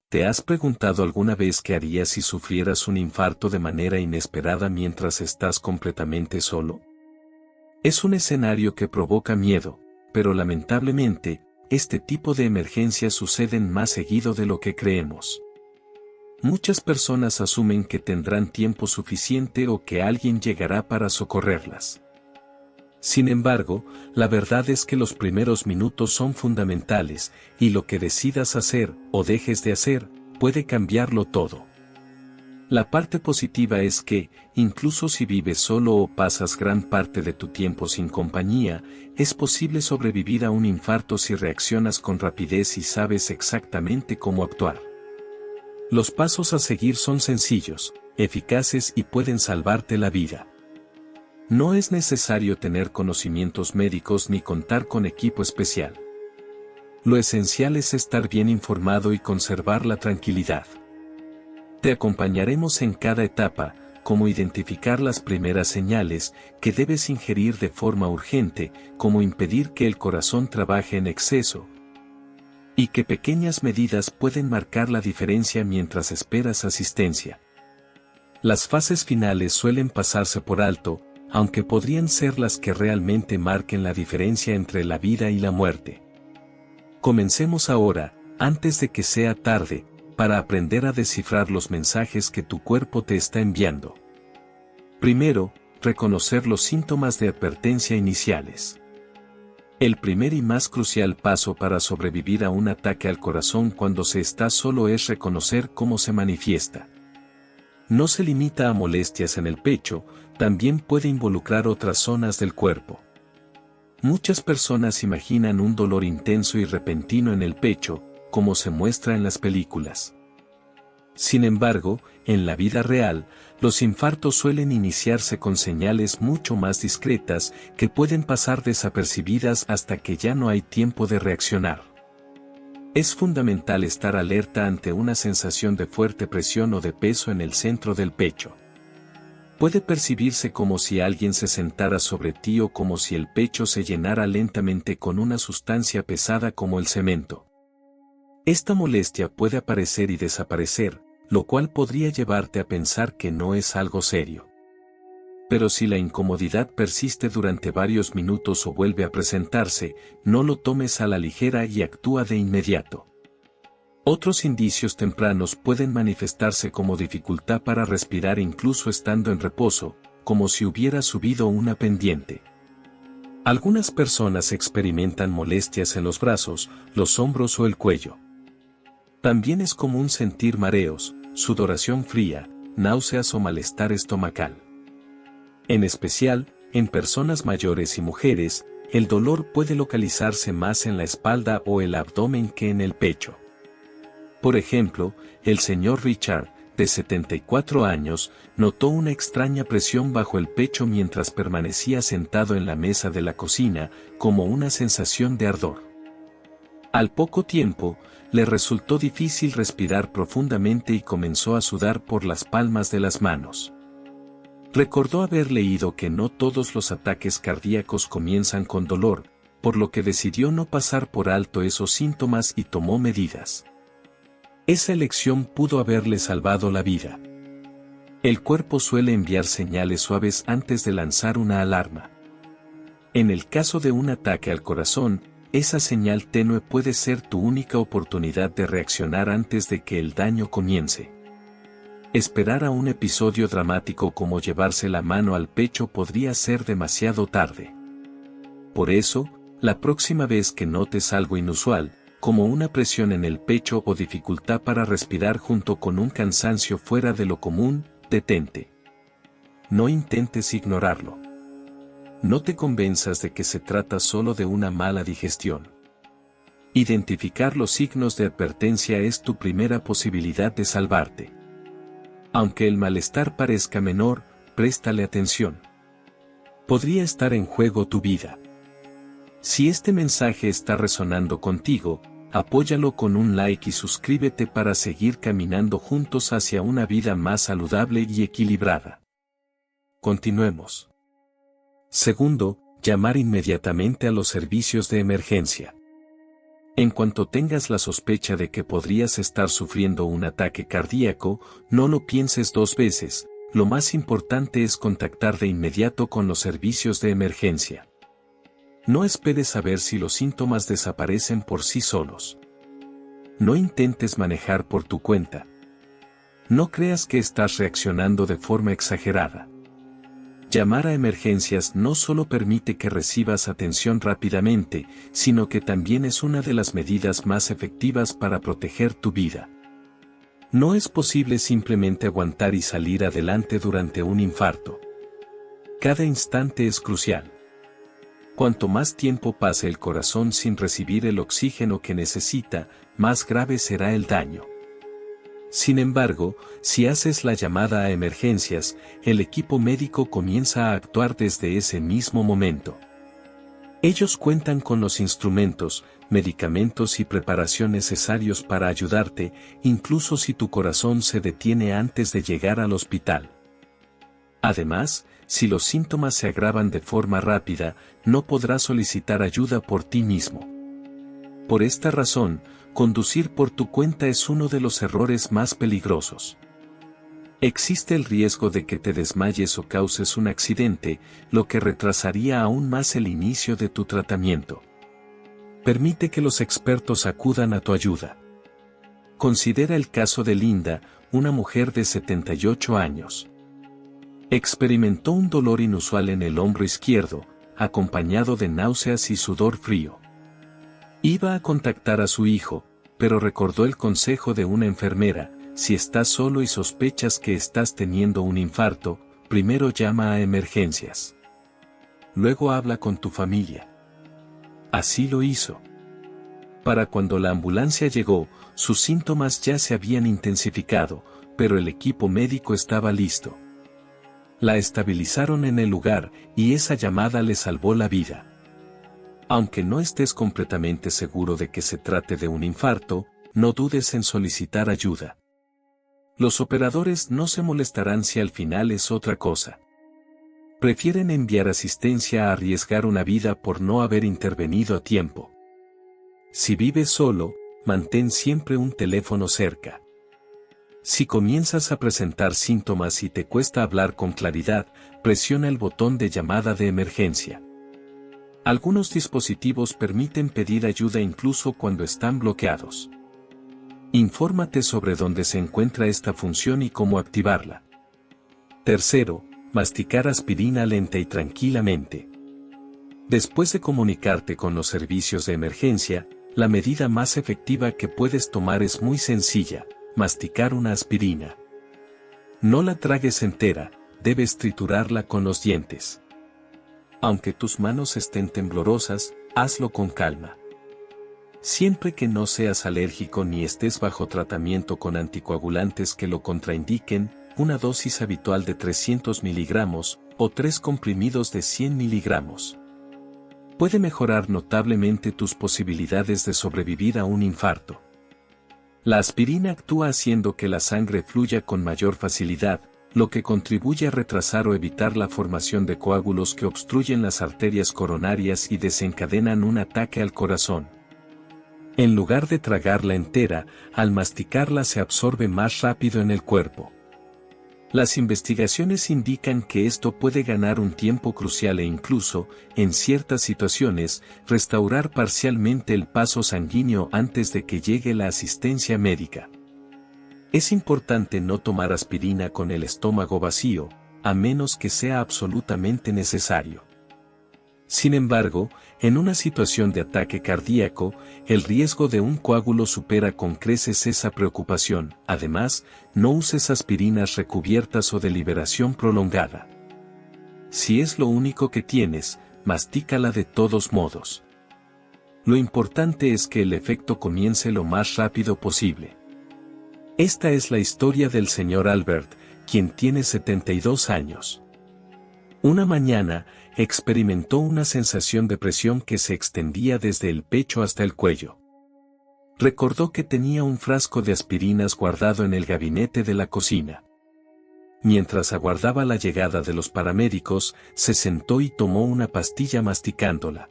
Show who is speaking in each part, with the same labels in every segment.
Speaker 1: ¿Te has preguntado alguna vez qué harías si sufrieras un infarto de manera inesperada mientras estás completamente solo? Es un escenario que provoca miedo, pero lamentablemente, este tipo de emergencias suceden más seguido de lo que creemos. Muchas personas asumen que tendrán tiempo suficiente o que alguien llegará para socorrerlas. Sin embargo, la verdad es que los primeros minutos son fundamentales, y lo que decidas hacer o dejes de hacer, puede cambiarlo todo. La parte positiva es que, incluso si vives solo o pasas gran parte de tu tiempo sin compañía, es posible sobrevivir a un infarto si reaccionas con rapidez y sabes exactamente cómo actuar. Los pasos a seguir son sencillos, eficaces y pueden salvarte la vida. No es necesario tener conocimientos médicos ni contar con equipo especial. Lo esencial es estar bien informado y conservar la tranquilidad. Te acompañaremos en cada etapa, como identificar las primeras señales que debes ingerir de forma urgente, como impedir que el corazón trabaje en exceso, y qué pequeñas medidas pueden marcar la diferencia mientras esperas asistencia. Las fases finales suelen pasarse por alto, aunque podrían ser las que realmente marquen la diferencia entre la vida y la muerte. Comencemos ahora, antes de que sea tarde, para aprender a descifrar los mensajes que tu cuerpo te está enviando. Primero, reconocer los síntomas de advertencia iniciales. El primer y más crucial paso para sobrevivir a un ataque al corazón cuando se está solo es reconocer cómo se manifiesta. No se limita a molestias en el pecho, también puede involucrar otras zonas del cuerpo. Muchas personas imaginan un dolor intenso y repentino en el pecho, como se muestra en las películas. Sin embargo, en la vida real, los infartos suelen iniciarse con señales mucho más discretas que pueden pasar desapercibidas hasta que ya no hay tiempo de reaccionar. Es fundamental estar alerta ante una sensación de fuerte presión o de peso en el centro del pecho. Puede percibirse como si alguien se sentara sobre ti o como si el pecho se llenara lentamente con una sustancia pesada como el cemento. Esta molestia puede aparecer y desaparecer, lo cual podría llevarte a pensar que no es algo serio. Pero si la incomodidad persiste durante varios minutos o vuelve a presentarse, no lo tomes a la ligera y actúa de inmediato. Otros indicios tempranos pueden manifestarse como dificultad para respirar incluso estando en reposo, como si hubiera subido una pendiente. Algunas personas experimentan molestias en los brazos, los hombros o el cuello. También es común sentir mareos, sudoración fría, náuseas o malestar estomacal. En especial, en personas mayores y mujeres, el dolor puede localizarse más en la espalda o el abdomen que en el pecho. Por ejemplo, el señor Richard, de 74 años, notó una extraña presión bajo el pecho mientras permanecía sentado en la mesa de la cocina, como una sensación de ardor. Al poco tiempo, le resultó difícil respirar profundamente y comenzó a sudar por las palmas de las manos. Recordó haber leído que no todos los ataques cardíacos comienzan con dolor, por lo que decidió no pasar por alto esos síntomas y tomó medidas. Esa elección pudo haberle salvado la vida. El cuerpo suele enviar señales suaves antes de lanzar una alarma. En el caso de un ataque al corazón, esa señal tenue puede ser tu única oportunidad de reaccionar antes de que el daño comience. Esperar a un episodio dramático como llevarse la mano al pecho podría ser demasiado tarde. Por eso, la próxima vez que notes algo inusual, como una presión en el pecho o dificultad para respirar junto con un cansancio fuera de lo común, detente. No intentes ignorarlo. No te convenzas de que se trata solo de una mala digestión. Identificar los signos de advertencia es tu primera posibilidad de salvarte. Aunque el malestar parezca menor, préstale atención. Podría estar en juego tu vida. Si este mensaje está resonando contigo, apóyalo con un like y suscríbete para seguir caminando juntos hacia una vida más saludable y equilibrada. Continuemos. Segundo, llamar inmediatamente a los servicios de emergencia. En cuanto tengas la sospecha de que podrías estar sufriendo un ataque cardíaco, no lo pienses dos veces, lo más importante es contactar de inmediato con los servicios de emergencia. No esperes a ver si los síntomas desaparecen por sí solos. No intentes manejar por tu cuenta. No creas que estás reaccionando de forma exagerada. Llamar a emergencias no solo permite que recibas atención rápidamente, sino que también es una de las medidas más efectivas para proteger tu vida. No es posible simplemente aguantar y salir adelante durante un infarto. Cada instante es crucial. Cuanto más tiempo pase el corazón sin recibir el oxígeno que necesita, más grave será el daño. Sin embargo, si haces la llamada a emergencias, el equipo médico comienza a actuar desde ese mismo momento. Ellos cuentan con los instrumentos, medicamentos y preparación necesarios para ayudarte, incluso si tu corazón se detiene antes de llegar al hospital. Además, si los síntomas se agravan de forma rápida, no podrás solicitar ayuda por ti mismo. Por esta razón, conducir por tu cuenta es uno de los errores más peligrosos. Existe el riesgo de que te desmayes o causes un accidente, lo que retrasaría aún más el inicio de tu tratamiento. Permite que los expertos acudan a tu ayuda. Considera el caso de Linda, una mujer de 78 años. Experimentó un dolor inusual en el hombro izquierdo, acompañado de náuseas y sudor frío. Iba a contactar a su hijo, pero recordó el consejo de una enfermera: si estás solo y sospechas que estás teniendo un infarto, primero llama a emergencias. Luego habla con tu familia. Así lo hizo. Para cuando la ambulancia llegó, sus síntomas ya se habían intensificado, pero el equipo médico estaba listo. La estabilizaron en el lugar, y esa llamada le salvó la vida. Aunque no estés completamente seguro de que se trate de un infarto, no dudes en solicitar ayuda. Los operadores no se molestarán si al final es otra cosa. Prefieren enviar asistencia a arriesgar una vida por no haber intervenido a tiempo. Si vives solo, mantén siempre un teléfono cerca. Si comienzas a presentar síntomas y te cuesta hablar con claridad, presiona el botón de llamada de emergencia. Algunos dispositivos permiten pedir ayuda incluso cuando están bloqueados. Infórmate sobre dónde se encuentra esta función y cómo activarla. Tercero, masticar aspirina lenta y tranquilamente. Después de comunicarte con los servicios de emergencia, la medida más efectiva que puedes tomar es muy sencilla: masticar una aspirina. No la tragues entera, debes triturarla con los dientes. Aunque tus manos estén temblorosas, hazlo con calma. Siempre que no seas alérgico ni estés bajo tratamiento con anticoagulantes que lo contraindiquen, una dosis habitual de 300 miligramos, o 3 comprimidos de 100 miligramos. Puede mejorar notablemente tus posibilidades de sobrevivir a un infarto. La aspirina actúa haciendo que la sangre fluya con mayor facilidad, lo que contribuye a retrasar o evitar la formación de coágulos que obstruyen las arterias coronarias y desencadenan un ataque al corazón. En lugar de tragarla entera, al masticarla se absorbe más rápido en el cuerpo. Las investigaciones indican que esto puede ganar un tiempo crucial e incluso, en ciertas situaciones, restaurar parcialmente el paso sanguíneo antes de que llegue la asistencia médica. Es importante no tomar aspirina con el estómago vacío, a menos que sea absolutamente necesario. Sin embargo, en una situación de ataque cardíaco, el riesgo de un coágulo supera con creces esa preocupación. Además, no uses aspirinas recubiertas o de liberación prolongada. Si es lo único que tienes, mastícala de todos modos. Lo importante es que el efecto comience lo más rápido posible. Esta es la historia del señor Albert, quien tiene 72 años. Una mañana, experimentó una sensación de presión que se extendía desde el pecho hasta el cuello. Recordó que tenía un frasco de aspirinas guardado en el gabinete de la cocina. Mientras aguardaba la llegada de los paramédicos, se sentó y tomó una pastilla masticándola.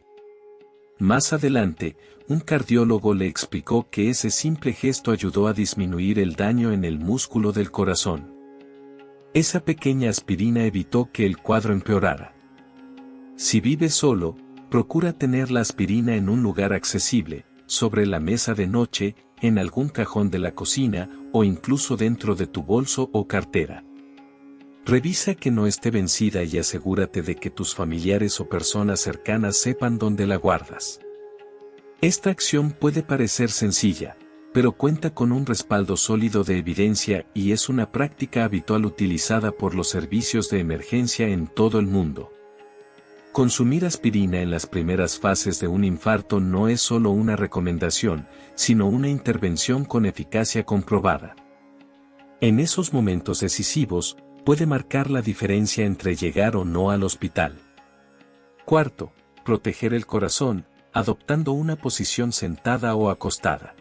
Speaker 1: Más adelante, un cardiólogo le explicó que ese simple gesto ayudó a disminuir el daño en el músculo del corazón. Esa pequeña aspirina evitó que el cuadro empeorara. Si vives solo, procura tener la aspirina en un lugar accesible, sobre la mesa de noche, en algún cajón de la cocina o incluso dentro de tu bolso o cartera. Revisa que no esté vencida y asegúrate de que tus familiares o personas cercanas sepan dónde la guardas. Esta acción puede parecer sencilla, pero cuenta con un respaldo sólido de evidencia y es una práctica habitual utilizada por los servicios de emergencia en todo el mundo. Consumir aspirina en las primeras fases de un infarto no es solo una recomendación, sino una intervención con eficacia comprobada. En esos momentos decisivos, puede marcar la diferencia entre llegar o no al hospital. Cuarto, proteger el corazón, adoptando una posición sentada o acostada.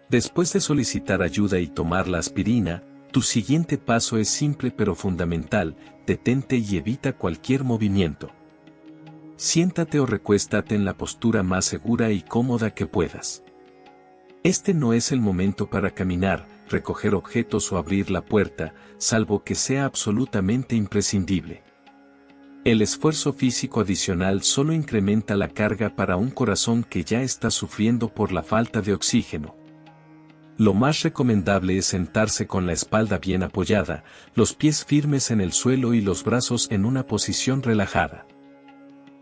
Speaker 1: Después de solicitar ayuda y tomar la aspirina, tu siguiente paso es simple pero fundamental: detente y evita cualquier movimiento. Siéntate o recuéstate en la postura más segura y cómoda que puedas. Este no es el momento para caminar, recoger objetos o abrir la puerta, salvo que sea absolutamente imprescindible. El esfuerzo físico adicional solo incrementa la carga para un corazón que ya está sufriendo por la falta de oxígeno. Lo más recomendable es sentarse con la espalda bien apoyada, los pies firmes en el suelo y los brazos en una posición relajada.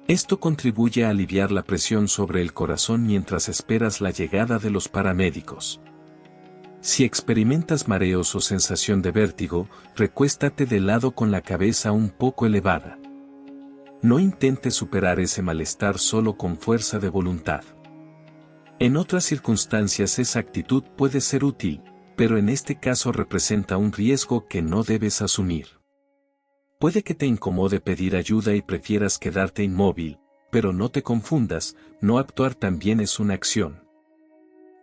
Speaker 1: Esto contribuye a aliviar la presión sobre el corazón mientras esperas la llegada de los paramédicos. Si experimentas mareos o sensación de vértigo, recuéstate de lado con la cabeza un poco elevada. No intentes superar ese malestar solo con fuerza de voluntad. En otras circunstancias esa actitud puede ser útil, pero en este caso representa un riesgo que no debes asumir. Puede que te incomode pedir ayuda y prefieras quedarte inmóvil, pero no te confundas, no actuar también es una acción.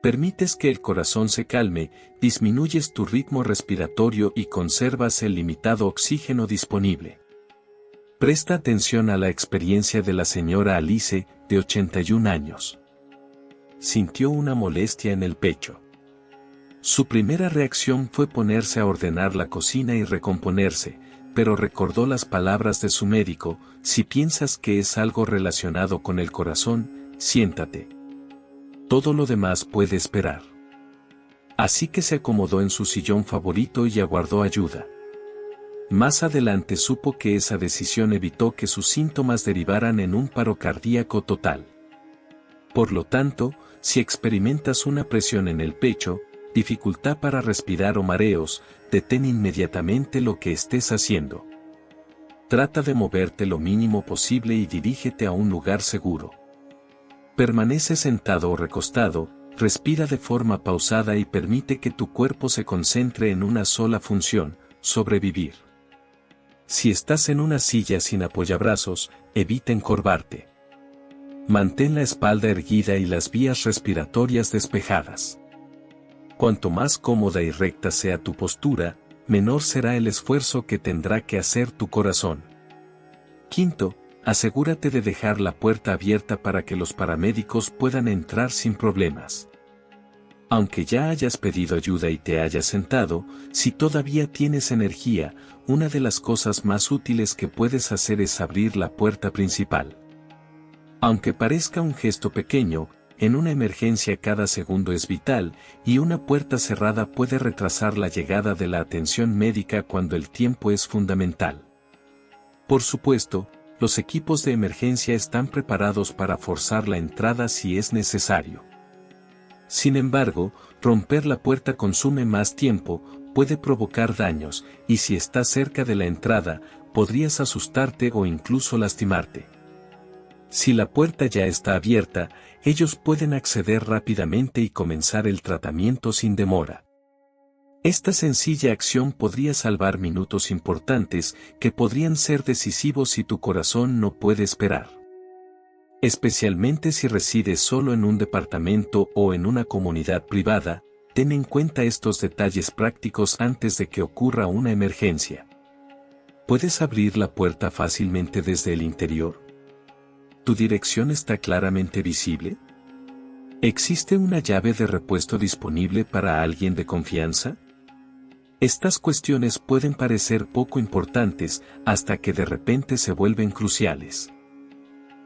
Speaker 1: Permites que el corazón se calme, disminuyes tu ritmo respiratorio y conservas el limitado oxígeno disponible. Presta atención a la experiencia de la señora Alice, de 81 años. Sintió una molestia en el pecho. Su primera reacción fue ponerse a ordenar la cocina y recomponerse, pero recordó las palabras de su médico: si piensas que es algo relacionado con el corazón, siéntate. Todo lo demás puede esperar. Así que se acomodó en su sillón favorito y aguardó ayuda. Más adelante supo que esa decisión evitó que sus síntomas derivaran en un paro cardíaco total. Por lo tanto, si experimentas una presión en el pecho, dificultad para respirar o mareos, detén inmediatamente lo que estés haciendo. Trata de moverte lo mínimo posible y dirígete a un lugar seguro. Permanece sentado o recostado, respira de forma pausada y permite que tu cuerpo se concentre en una sola función: sobrevivir. Si estás en una silla sin apoyabrazos, evita encorvarte. Mantén la espalda erguida y las vías respiratorias despejadas. Cuanto más cómoda y recta sea tu postura, menor será el esfuerzo que tendrá que hacer tu corazón. Quinto, asegúrate de dejar la puerta abierta para que los paramédicos puedan entrar sin problemas. Aunque ya hayas pedido ayuda y te hayas sentado, si todavía tienes energía, una de las cosas más útiles que puedes hacer es abrir la puerta principal. Aunque parezca un gesto pequeño, en una emergencia cada segundo es vital, y una puerta cerrada puede retrasar la llegada de la atención médica cuando el tiempo es fundamental. Por supuesto, los equipos de emergencia están preparados para forzar la entrada si es necesario. Sin embargo, romper la puerta consume más tiempo, puede provocar daños, y si estás cerca de la entrada, podrías asustarte o incluso lastimarte. Si la puerta ya está abierta, ellos pueden acceder rápidamente y comenzar el tratamiento sin demora. Esta sencilla acción podría salvar minutos importantes que podrían ser decisivos si tu corazón no puede esperar. Especialmente si resides solo en un departamento o en una comunidad privada, ten en cuenta estos detalles prácticos antes de que ocurra una emergencia. ¿Puedes abrir la puerta fácilmente desde el interior? ¿Tu dirección está claramente visible? ¿Existe una llave de repuesto disponible para alguien de confianza? Estas cuestiones pueden parecer poco importantes hasta que de repente se vuelven cruciales.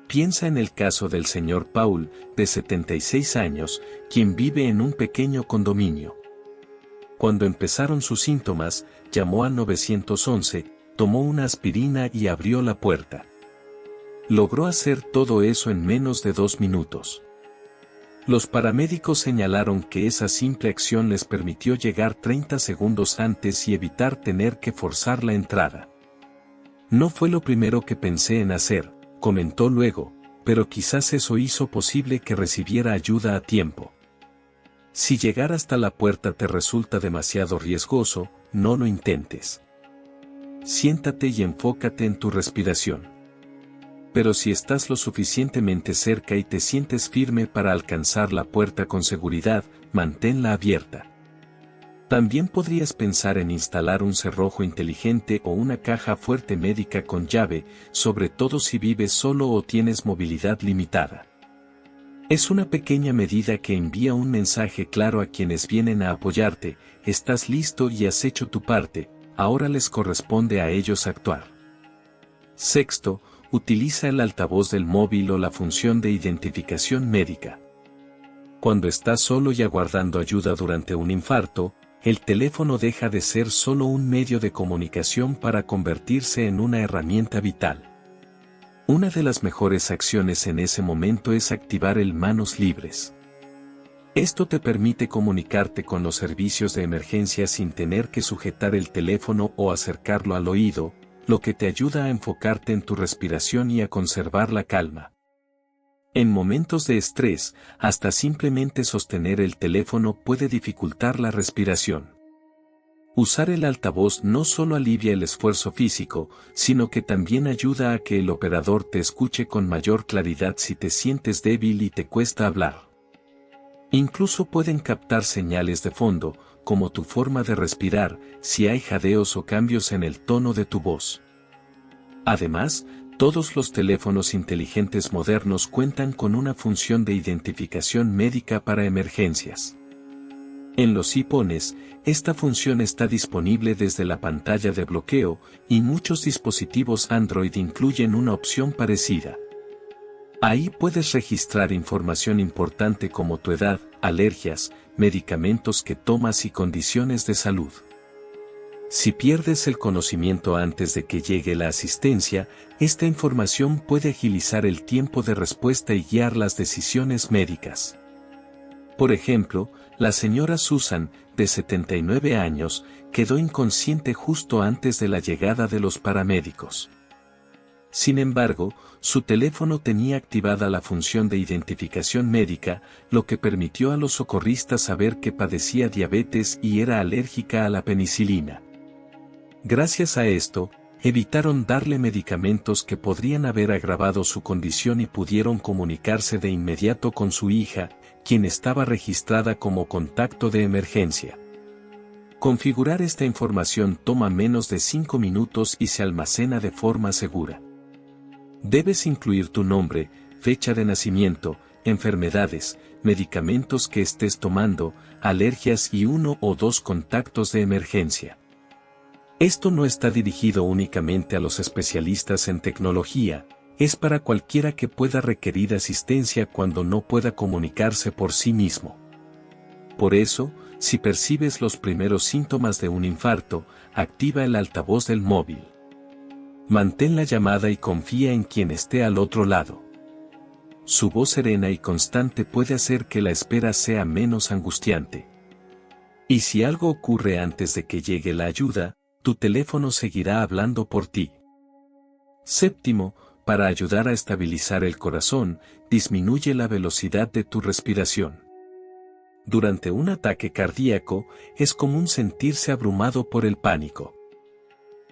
Speaker 1: Piensa en el caso del señor Paul, de 76 años, quien vive en un pequeño condominio. Cuando empezaron sus síntomas, llamó al 911, tomó una aspirina y abrió la puerta. Logró hacer todo eso en menos de 2 minutos. Los paramédicos señalaron que esa simple acción les permitió llegar 30 segundos antes y evitar tener que forzar la entrada. No fue lo primero que pensé en hacer, comentó luego, pero quizás eso hizo posible que recibiera ayuda a tiempo. Si llegar hasta la puerta te resulta demasiado riesgoso, no lo intentes. Siéntate y enfócate en tu respiración. Pero si estás lo suficientemente cerca y te sientes firme para alcanzar la puerta con seguridad, manténla abierta. También podrías pensar en instalar un cerrojo inteligente o una caja fuerte médica con llave, sobre todo si vives solo o tienes movilidad limitada. Es una pequeña medida que envía un mensaje claro a quienes vienen a apoyarte: estás listo y has hecho tu parte, ahora les corresponde a ellos actuar. Sexto, utiliza el altavoz del móvil o la función de identificación médica. Cuando estás solo y aguardando ayuda durante un infarto, el teléfono deja de ser solo un medio de comunicación para convertirse en una herramienta vital. Una de las mejores acciones en ese momento es activar el manos libres. Esto te permite comunicarte con los servicios de emergencia sin tener que sujetar el teléfono o acercarlo al oído, lo que te ayuda a enfocarte en tu respiración y a conservar la calma. En momentos de estrés, hasta simplemente sostener el teléfono puede dificultar la respiración. Usar el altavoz no solo alivia el esfuerzo físico, sino que también ayuda a que el operador te escuche con mayor claridad si te sientes débil y te cuesta hablar. Incluso pueden captar señales de fondo, como tu forma de respirar, si hay jadeos o cambios en el tono de tu voz. Además, todos los teléfonos inteligentes modernos cuentan con una función de identificación médica para emergencias. En los iPhones, esta función está disponible desde la pantalla de bloqueo, y muchos dispositivos Android incluyen una opción parecida. Ahí puedes registrar información importante como tu edad, alergias, medicamentos que tomas y condiciones de salud. Si pierdes el conocimiento antes de que llegue la asistencia, esta información puede agilizar el tiempo de respuesta y guiar las decisiones médicas. Por ejemplo, la señora Susan, de 79 años, quedó inconsciente justo antes de la llegada de los paramédicos. Sin embargo, su teléfono tenía activada la función de identificación médica, lo que permitió a los socorristas saber que padecía diabetes y era alérgica a la penicilina. Gracias a esto, evitaron darle medicamentos que podrían haber agravado su condición y pudieron comunicarse de inmediato con su hija, quien estaba registrada como contacto de emergencia. Configurar esta información toma menos de 5 minutos y se almacena de forma segura. Debes incluir tu nombre, fecha de nacimiento, enfermedades, medicamentos que estés tomando, alergias y 1 o 2 contactos de emergencia. Esto no está dirigido únicamente a los especialistas en tecnología, es para cualquiera que pueda requerir asistencia cuando no pueda comunicarse por sí mismo. Por eso, si percibes los primeros síntomas de un infarto, activa el altavoz del móvil. Mantén la llamada y confía en quien esté al otro lado. Su voz serena y constante puede hacer que la espera sea menos angustiante. Y si algo ocurre antes de que llegue la ayuda, tu teléfono seguirá hablando por ti. Séptimo, para ayudar a estabilizar el corazón, disminuye la velocidad de tu respiración. Durante un ataque cardíaco, es común sentirse abrumado por el pánico.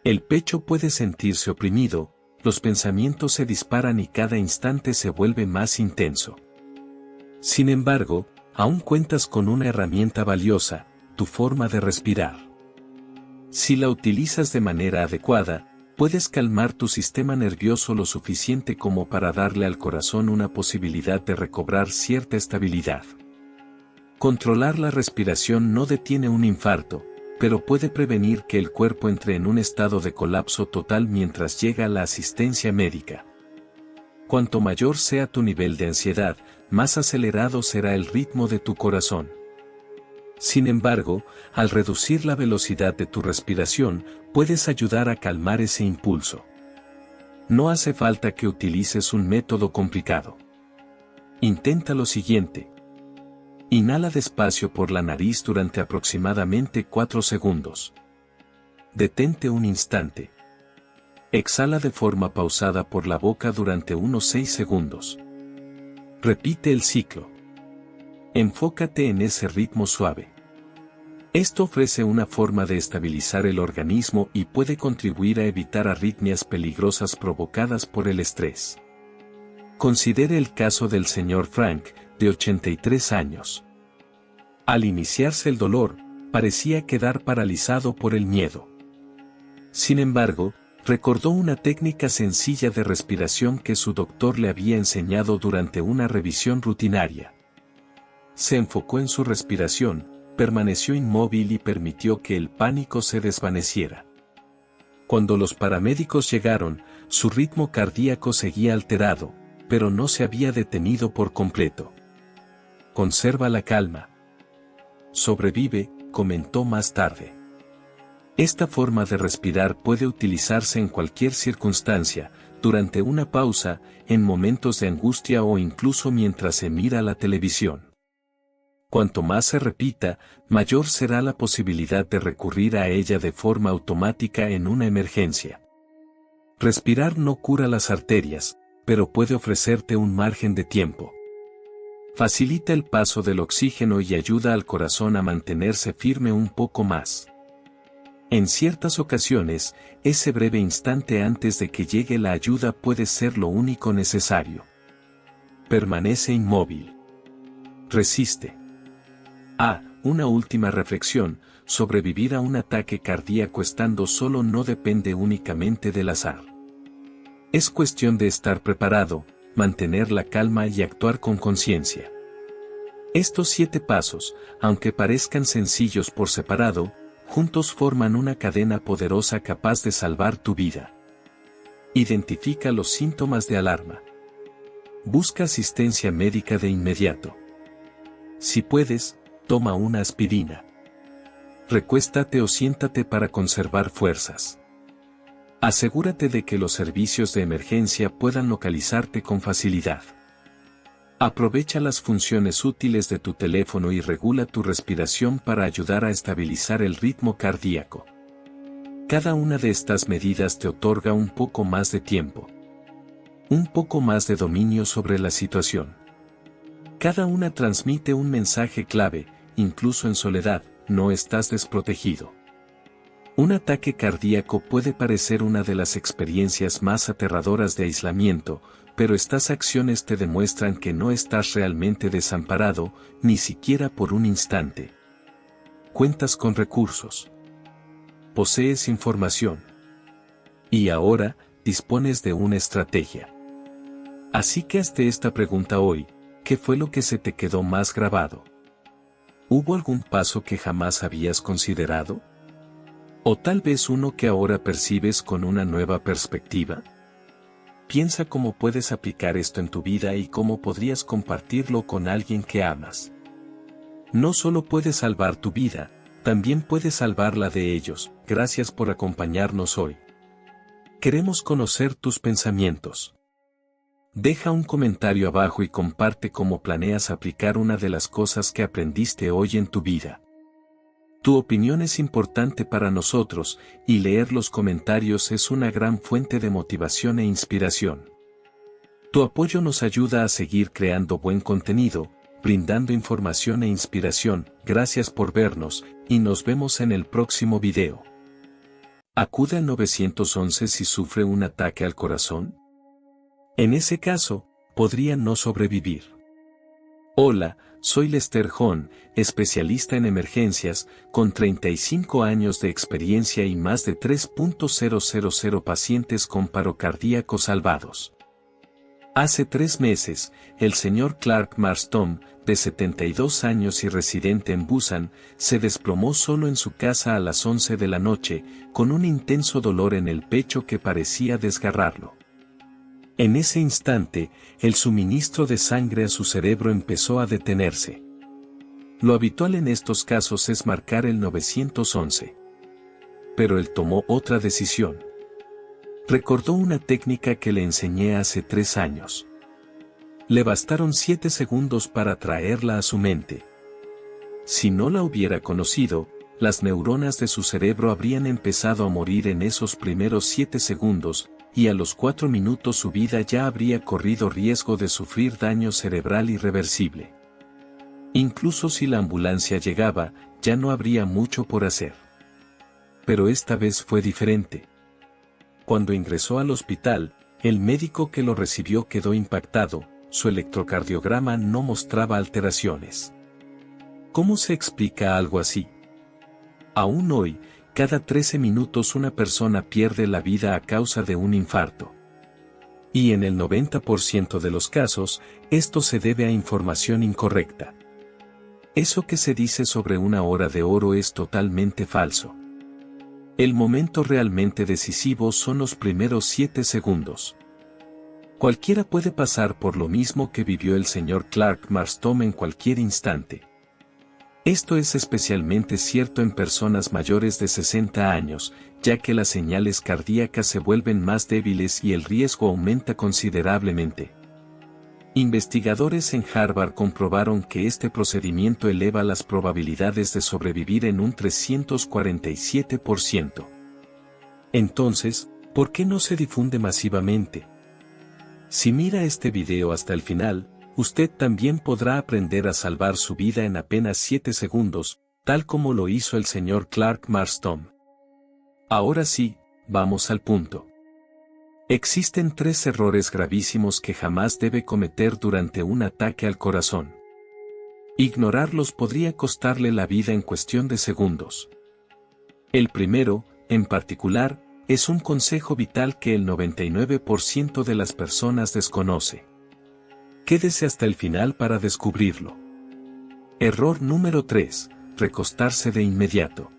Speaker 1: El pecho puede sentirse oprimido, los pensamientos se disparan y cada instante se vuelve más intenso. Sin embargo, aún cuentas con una herramienta valiosa, tu forma de respirar. Si la utilizas de manera adecuada, puedes calmar tu sistema nervioso lo suficiente como para darle al corazón una posibilidad de recobrar cierta estabilidad. Controlar la respiración no detiene un infarto, pero puede prevenir que el cuerpo entre en un estado de colapso total mientras llega la asistencia médica. Cuanto mayor sea tu nivel de ansiedad, más acelerado será el ritmo de tu corazón. Sin embargo, al reducir la velocidad de tu respiración, puedes ayudar a calmar ese impulso. No hace falta que utilices un método complicado. Intenta lo siguiente. Inhala despacio por la nariz durante aproximadamente 4 segundos. Detente un instante. Exhala de forma pausada por la boca durante unos 6 segundos. Repite el ciclo. Enfócate en ese ritmo suave. Esto ofrece una forma de estabilizar el organismo y puede contribuir a evitar arritmias peligrosas provocadas por el estrés. Considere el caso del señor Frank, de 83 años. Al iniciarse el dolor, parecía quedar paralizado por el miedo. Sin embargo, recordó una técnica sencilla de respiración que su doctor le había enseñado durante una revisión rutinaria. Se enfocó en su respiración, permaneció inmóvil y permitió que el pánico se desvaneciera. Cuando los paramédicos llegaron, su ritmo cardíaco seguía alterado, pero no se había detenido por completo. Conserva la calma. Sobrevive, comentó más tarde. Esta forma de respirar puede utilizarse en cualquier circunstancia, durante una pausa, en momentos de angustia o incluso mientras se mira la televisión. Cuanto más se repita, mayor será la posibilidad de recurrir a ella de forma automática en una emergencia. Respirar no cura las arterias, pero puede ofrecerte un margen de tiempo. Facilita el paso del oxígeno y ayuda al corazón a mantenerse firme un poco más. En ciertas ocasiones, ese breve instante antes de que llegue la ayuda puede ser lo único necesario. Permanece inmóvil. Resiste. Una última reflexión, sobrevivir a un ataque cardíaco estando solo no depende únicamente del azar. Es cuestión de estar preparado, mantener la calma y actuar con conciencia. Estos 7 pasos, aunque parezcan sencillos por separado, juntos forman una cadena poderosa capaz de salvar tu vida. Identifica los síntomas de alarma. Busca asistencia médica de inmediato. Si puedes, toma una aspirina. Recuéstate o siéntate para conservar fuerzas. Asegúrate de que los servicios de emergencia puedan localizarte con facilidad. Aprovecha las funciones útiles de tu teléfono y regula tu respiración para ayudar a estabilizar el ritmo cardíaco. Cada una de estas medidas te otorga un poco más de tiempo. Un poco más de dominio sobre la situación. Cada una transmite un mensaje clave, incluso en soledad, no estás desprotegido. Un ataque cardíaco puede parecer una de las experiencias más aterradoras de aislamiento, pero estas acciones te demuestran que no estás realmente desamparado, ni siquiera por un instante. Cuentas con recursos. Posees información. Y ahora, dispones de una estrategia. Así que hazte esta pregunta hoy: ¿qué fue lo que se te quedó más grabado? ¿Hubo algún paso que jamás habías considerado? ¿O tal vez uno que ahora percibes con una nueva perspectiva? Piensa cómo puedes aplicar esto en tu vida y cómo podrías compartirlo con alguien que amas. No solo puedes salvar tu vida, también puedes salvar la de ellos. Gracias por acompañarnos hoy. Queremos conocer tus pensamientos. Deja un comentario abajo y comparte cómo planeas aplicar una de las cosas que aprendiste hoy en tu vida. Tu opinión es importante para nosotros, y leer los comentarios es una gran fuente de motivación e inspiración. Tu apoyo nos ayuda a seguir creando buen contenido, brindando información e inspiración. Gracias por vernos, y nos vemos en el próximo video. Acude al 911 si sufre un ataque al corazón. En ese caso, podría no sobrevivir. Hola, soy Lester Hon, especialista en emergencias, con 35 años de experiencia y más de 3.000 pacientes con paro cardíaco salvados. Hace 3 meses, el señor Clark Marston, de 72 años y residente en Busan, se desplomó solo en su casa a las 11 de la noche, con un intenso dolor en el pecho que parecía desgarrarlo. En ese instante, el suministro de sangre a su cerebro empezó a detenerse. Lo habitual en estos casos es marcar el 911. Pero él tomó otra decisión. Recordó una técnica que le enseñé hace 3 años. Le bastaron 7 segundos para traerla a su mente. Si no la hubiera conocido, las neuronas de su cerebro habrían empezado a morir en esos primeros 7 segundos, y a los 4 minutos su vida ya habría corrido riesgo de sufrir daño cerebral irreversible. Incluso si la ambulancia llegaba, ya no habría mucho por hacer. Pero esta vez fue diferente. Cuando ingresó al hospital, el médico que lo recibió quedó impactado, su electrocardiograma no mostraba alteraciones. ¿Cómo se explica algo así? Aún hoy, cada 13 minutos una persona pierde la vida a causa de un infarto. Y en el 90% de los casos, esto se debe a información incorrecta. Eso que se dice sobre una hora de oro es totalmente falso. El momento realmente decisivo son los primeros 7 segundos. Cualquiera puede pasar por lo mismo que vivió el señor Clark Marston en cualquier instante. Esto es especialmente cierto en personas mayores de 60 años, ya que las señales cardíacas se vuelven más débiles y el riesgo aumenta considerablemente. Investigadores en Harvard comprobaron que este procedimiento eleva las probabilidades de sobrevivir en un 347%. Entonces, ¿por qué no se difunde masivamente? Si mira este video hasta el final, usted también podrá aprender a salvar su vida en apenas 7 segundos, tal como lo hizo el señor Clark Marston. Ahora sí, vamos al punto. Existen 3 errores gravísimos que jamás debe cometer durante un ataque al corazón. Ignorarlos podría costarle la vida en cuestión de segundos. El primero, en particular, es un consejo vital que el 99% de las personas desconoce. Quédese hasta el final para descubrirlo. Error número 3, recostarse de inmediato.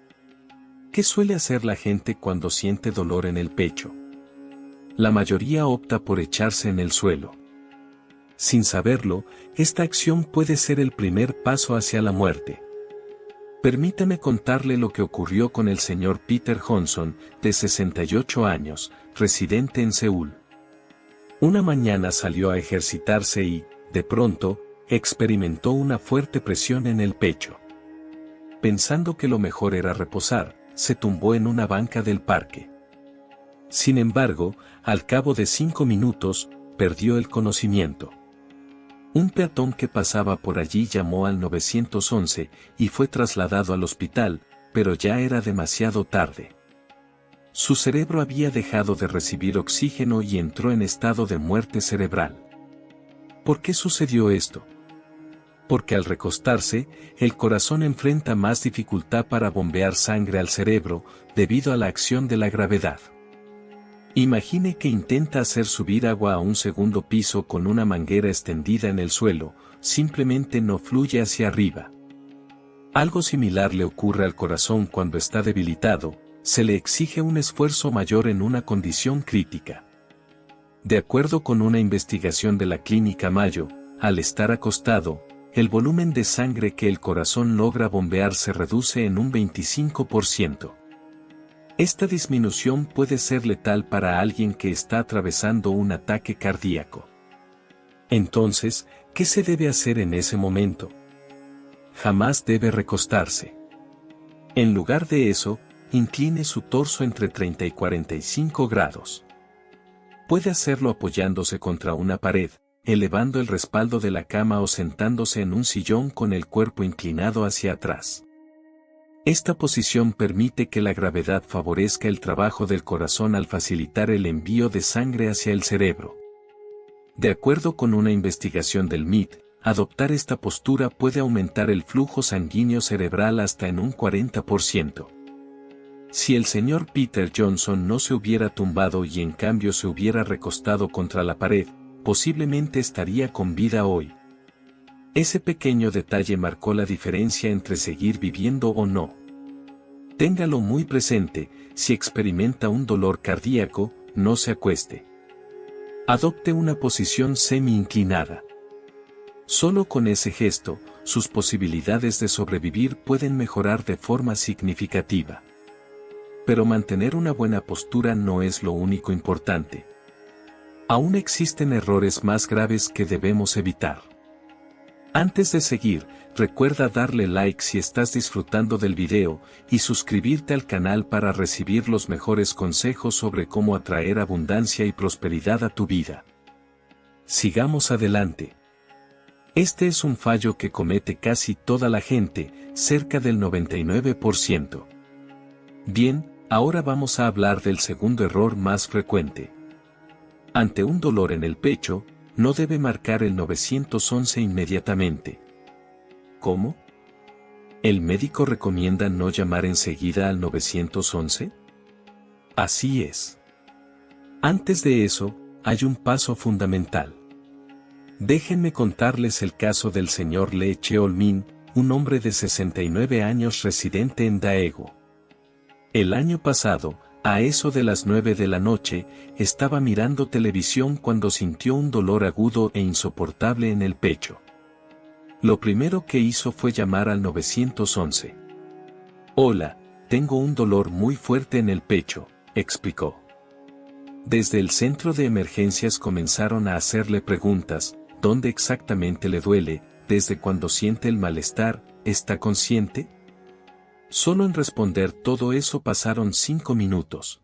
Speaker 1: ¿Qué suele hacer la gente cuando siente dolor en el pecho? La mayoría opta por echarse en el suelo. Sin saberlo, esta acción puede ser el primer paso hacia la muerte. Permítame contarle lo que ocurrió con el señor Peter Johnson, de 68 años, residente en Seúl. Una mañana salió a ejercitarse y, de pronto, experimentó una fuerte presión en el pecho. Pensando que lo mejor era reposar, se tumbó en una banca del parque. Sin embargo, al cabo de 5 minutos, perdió el conocimiento. Un peatón que pasaba por allí llamó al 911 y fue trasladado al hospital, pero ya era demasiado tarde. Su cerebro había dejado de recibir oxígeno y entró en estado de muerte cerebral. ¿Por qué sucedió esto? Porque al recostarse, el corazón enfrenta más dificultad para bombear sangre al cerebro, debido a la acción de la gravedad. Imagine que intenta hacer subir agua a un segundo piso con una manguera extendida en el suelo, simplemente no fluye hacia arriba. Algo similar le ocurre al corazón cuando está debilitado, se le exige un esfuerzo mayor en una condición crítica. De acuerdo con una investigación de la Clínica Mayo, al estar acostado, el volumen de sangre que el corazón logra bombear se reduce en un 25%. Esta disminución puede ser letal para alguien que está atravesando un ataque cardíaco. Entonces, ¿qué se debe hacer en ese momento? Jamás debe recostarse. En lugar de eso, incline su torso entre 30 y 45 grados. Puede hacerlo apoyándose contra una pared, elevando el respaldo de la cama o sentándose en un sillón con el cuerpo inclinado hacia atrás. Esta posición permite que la gravedad favorezca el trabajo del corazón al facilitar el envío de sangre hacia el cerebro. De acuerdo con una investigación del MIT, adoptar esta postura puede aumentar el flujo sanguíneo cerebral hasta en un 40%. Si el señor Peter Johnson no se hubiera tumbado y en cambio se hubiera recostado contra la pared, posiblemente estaría con vida hoy. Ese pequeño detalle marcó la diferencia entre seguir viviendo o no. Téngalo muy presente, si experimenta un dolor cardíaco, no se acueste. Adopte una posición semi-inclinada. Solo con ese gesto, sus posibilidades de sobrevivir pueden mejorar de forma significativa. Pero mantener una buena postura no es lo único importante. Aún existen errores más graves que debemos evitar. Antes de seguir, recuerda darle like si estás disfrutando del video y suscribirte al canal para recibir los mejores consejos sobre cómo atraer abundancia y prosperidad a tu vida. Sigamos adelante. Este es un fallo que comete casi toda la gente, cerca del 99%. Bien, ahora vamos a hablar del segundo error más frecuente. Ante un dolor en el pecho, no debe marcar el 911 inmediatamente. ¿Cómo? ¿El médico recomienda no llamar enseguida al 911? Así es. Antes de eso, hay un paso fundamental. Déjenme contarles el caso del señor Lee Cheol-min, un hombre de 69 años residente en Daegu. El año pasado, a eso de las 9 de la noche, estaba mirando televisión cuando sintió un dolor agudo e insoportable en el pecho. Lo primero que hizo fue llamar al 911. Hola, tengo un dolor muy fuerte en el pecho, explicó. Desde el centro de emergencias comenzaron a hacerle preguntas: ¿dónde exactamente le duele? ¿Desde cuando siente el malestar? ¿Está consciente? Solo en responder todo eso pasaron 5 minutos.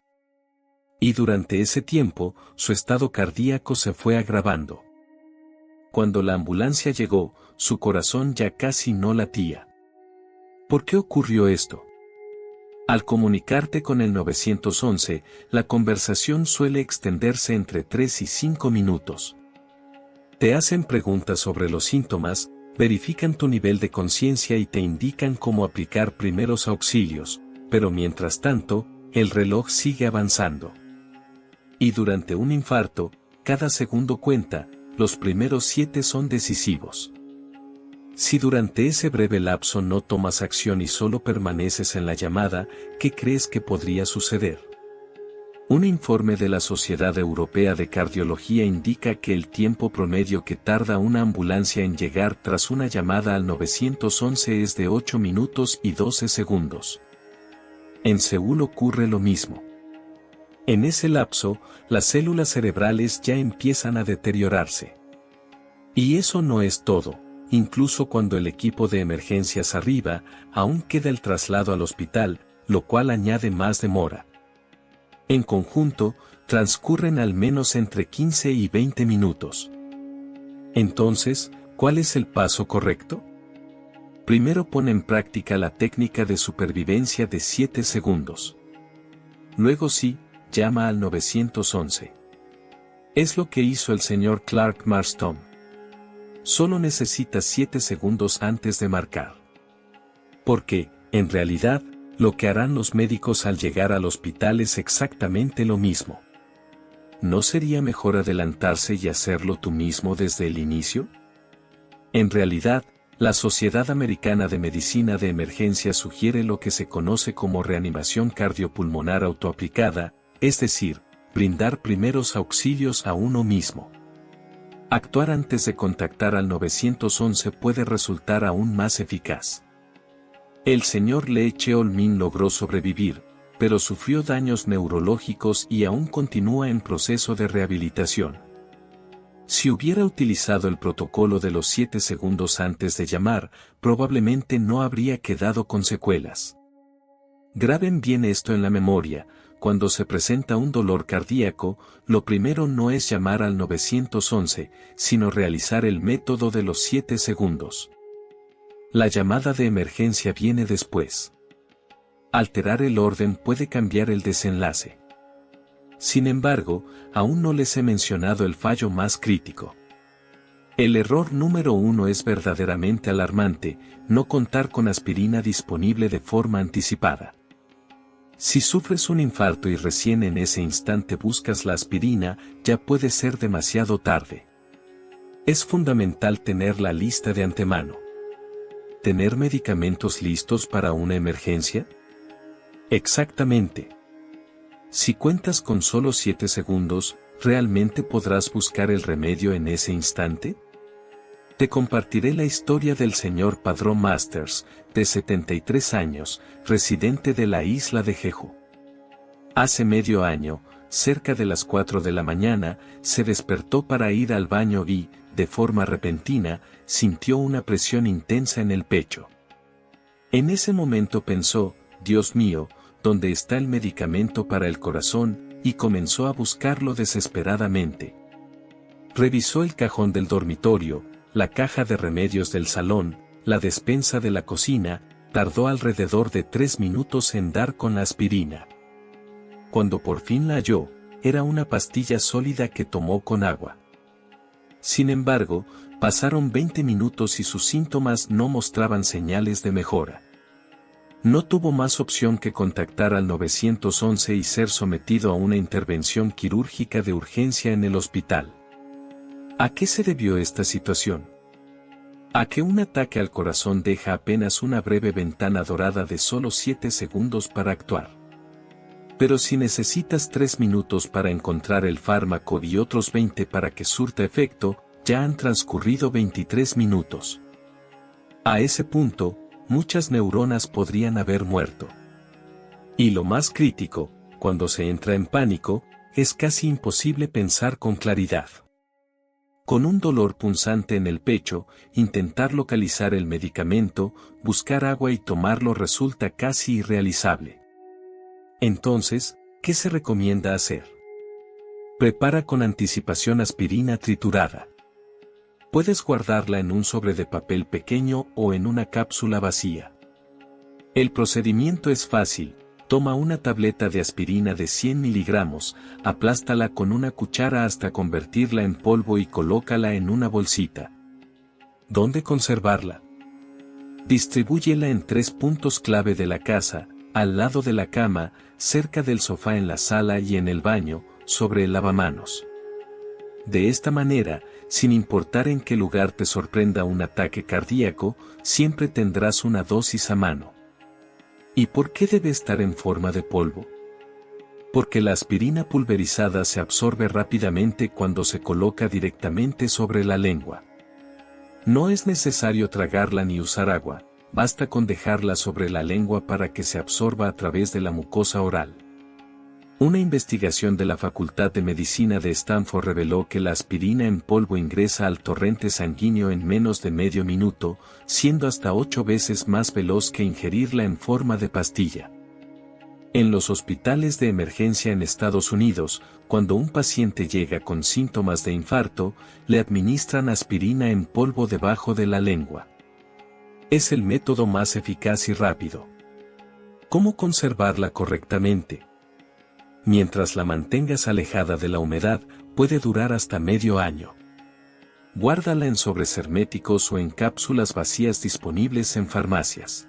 Speaker 1: Y durante ese tiempo, su estado cardíaco se fue agravando. Cuando la ambulancia llegó, su corazón ya casi no latía. ¿Por qué ocurrió esto? Al comunicarte con el 911, la conversación suele extenderse entre 3 y 5 minutos. Te hacen preguntas sobre los síntomas, verifican tu nivel de conciencia y te indican cómo aplicar primeros auxilios, pero mientras tanto, el reloj sigue avanzando. Y durante un infarto, cada segundo cuenta, los primeros 7 son decisivos. Si durante ese breve lapso no tomas acción y solo permaneces en la llamada, ¿qué crees que podría suceder? Un informe de la Sociedad Europea de Cardiología indica que el tiempo promedio que tarda una ambulancia en llegar tras una llamada al 911 es de 8 minutos y 12 segundos. En Seúl ocurre lo mismo. En ese lapso, las células cerebrales ya empiezan a deteriorarse. Y eso no es todo, incluso cuando el equipo de emergencias arriba, aún queda el traslado al hospital, lo cual añade más demora. En conjunto, transcurren al menos entre 15 y 20 minutos. Entonces, ¿cuál es el paso correcto? Primero pon en práctica la técnica de supervivencia de 7 segundos. Luego sí, llama al 911. Es lo que hizo el señor Clark Marston. Solo necesitas 7 segundos antes de marcar. Porque, en realidad, lo que harán los médicos al llegar al hospital es exactamente lo mismo. ¿No sería mejor adelantarse y hacerlo tú mismo desde el inicio? En realidad, la Sociedad Americana de Medicina de Emergencia sugiere lo que se conoce como reanimación cardiopulmonar autoaplicada, es decir, brindar primeros auxilios a uno mismo. Actuar antes de contactar al 911 puede resultar aún más eficaz. El señor Lee Cheol-min logró sobrevivir, pero sufrió daños neurológicos y aún continúa en proceso de rehabilitación. Si hubiera utilizado el protocolo de los 7 segundos antes de llamar, probablemente no habría quedado con secuelas. Graben bien esto en la memoria: cuando se presenta un dolor cardíaco, lo primero no es llamar al 911, sino realizar el método de los 7 segundos. La llamada de emergencia viene después. Alterar el orden puede cambiar el desenlace. Sin embargo, aún no les he mencionado el fallo más crítico. El error número 1 es verdaderamente alarmante, no contar con aspirina disponible de forma anticipada. Si sufres un infarto y recién en ese instante buscas la aspirina, ya puede ser demasiado tarde. Es fundamental tener la lista de antemano. ¿Tener medicamentos listos para una emergencia? Exactamente. Si cuentas con solo 7 segundos, ¿realmente podrás buscar el remedio en ese instante? Te compartiré la historia del señor Padrón Masters, de 73 años, residente de la isla de Jeju. Hace medio año, cerca de las 4 de la mañana, se despertó para ir al baño y, de forma repentina, sintió una presión intensa en el pecho. En ese momento pensó, Dios mío, ¿dónde está el medicamento para el corazón? Y comenzó a buscarlo desesperadamente. Revisó el cajón del dormitorio, la caja de remedios del salón, la despensa de la cocina, tardó alrededor de 3 minutos en dar con la aspirina. Cuando por fin la halló, era una pastilla sólida que tomó con agua. Sin embargo, pasaron 20 minutos y sus síntomas no mostraban señales de mejora. No tuvo más opción que contactar al 911 y ser sometido a una intervención quirúrgica de urgencia en el hospital. ¿A qué se debió esta situación? A que un ataque al corazón deja apenas una breve ventana dorada de solo 7 segundos para actuar. Pero si necesitas 3 minutos para encontrar el fármaco y otros 20 para que surta efecto, ya han transcurrido 23 minutos. A ese punto, muchas neuronas podrían haber muerto. Y lo más crítico, cuando se entra en pánico, es casi imposible pensar con claridad. Con un dolor punzante en el pecho, intentar localizar el medicamento, buscar agua y tomarlo resulta casi irrealizable. Entonces, ¿qué se recomienda hacer? Prepara con anticipación aspirina triturada. Puedes guardarla en un sobre de papel pequeño o en una cápsula vacía. El procedimiento es fácil. Toma una tableta de aspirina de 100 miligramos, aplástala con una cuchara hasta convertirla en polvo y colócala en una bolsita. ¿Dónde conservarla? Distribúyela en 3 puntos clave de la casa, al lado de la cama, cerca del sofá en la sala y en el baño, sobre el lavamanos. De esta manera, sin importar en qué lugar te sorprenda un ataque cardíaco, siempre tendrás una dosis a mano. ¿Y por qué debe estar en forma de polvo? Porque la aspirina pulverizada se absorbe rápidamente cuando se coloca directamente sobre la lengua. No es necesario tragarla ni usar agua, basta con dejarla sobre la lengua para que se absorba a través de la mucosa oral. Una investigación de la Facultad de Medicina de Stanford reveló que la aspirina en polvo ingresa al torrente sanguíneo en menos de medio minuto, siendo hasta 8 veces más veloz que ingerirla en forma de pastilla. En los hospitales de emergencia en Estados Unidos, cuando un paciente llega con síntomas de infarto, le administran aspirina en polvo debajo de la lengua. Es el método más eficaz y rápido. ¿Cómo conservarla correctamente? Mientras la mantengas alejada de la humedad, puede durar hasta medio año. Guárdala en sobres herméticos o en cápsulas vacías disponibles en farmacias.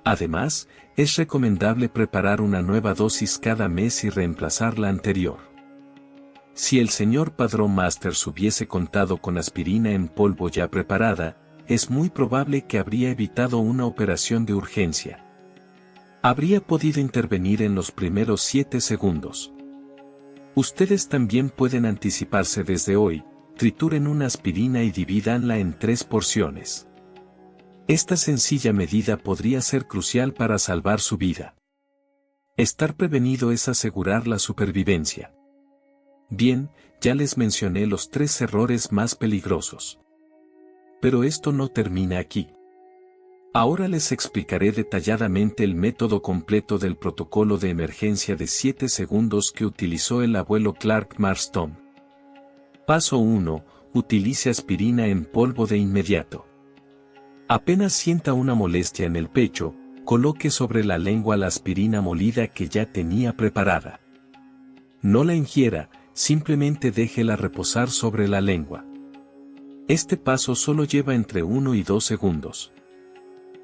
Speaker 1: Además, es recomendable preparar una nueva dosis cada mes y reemplazar la anterior. Si el señor Padrón Masters hubiese contado con aspirina en polvo ya preparada, es muy probable que habría evitado una operación de urgencia. Habría podido intervenir en los primeros 7 segundos. Ustedes también pueden anticiparse desde hoy, trituren una aspirina y divídanla en 3 porciones. Esta sencilla medida podría ser crucial para salvar su vida. Estar prevenido es asegurar la supervivencia. Bien, ya les mencioné los 3 errores más peligrosos. Pero esto no termina aquí. Ahora les explicaré detalladamente el método completo del protocolo de emergencia de 7 segundos que utilizó el abuelo Clark Marston. Paso 1. Utilice aspirina en polvo de inmediato. Apenas sienta una molestia en el pecho, coloque sobre la lengua la aspirina molida que ya tenía preparada. No la ingiera, simplemente déjela reposar sobre la lengua. Este paso solo lleva entre 1 y 2 segundos.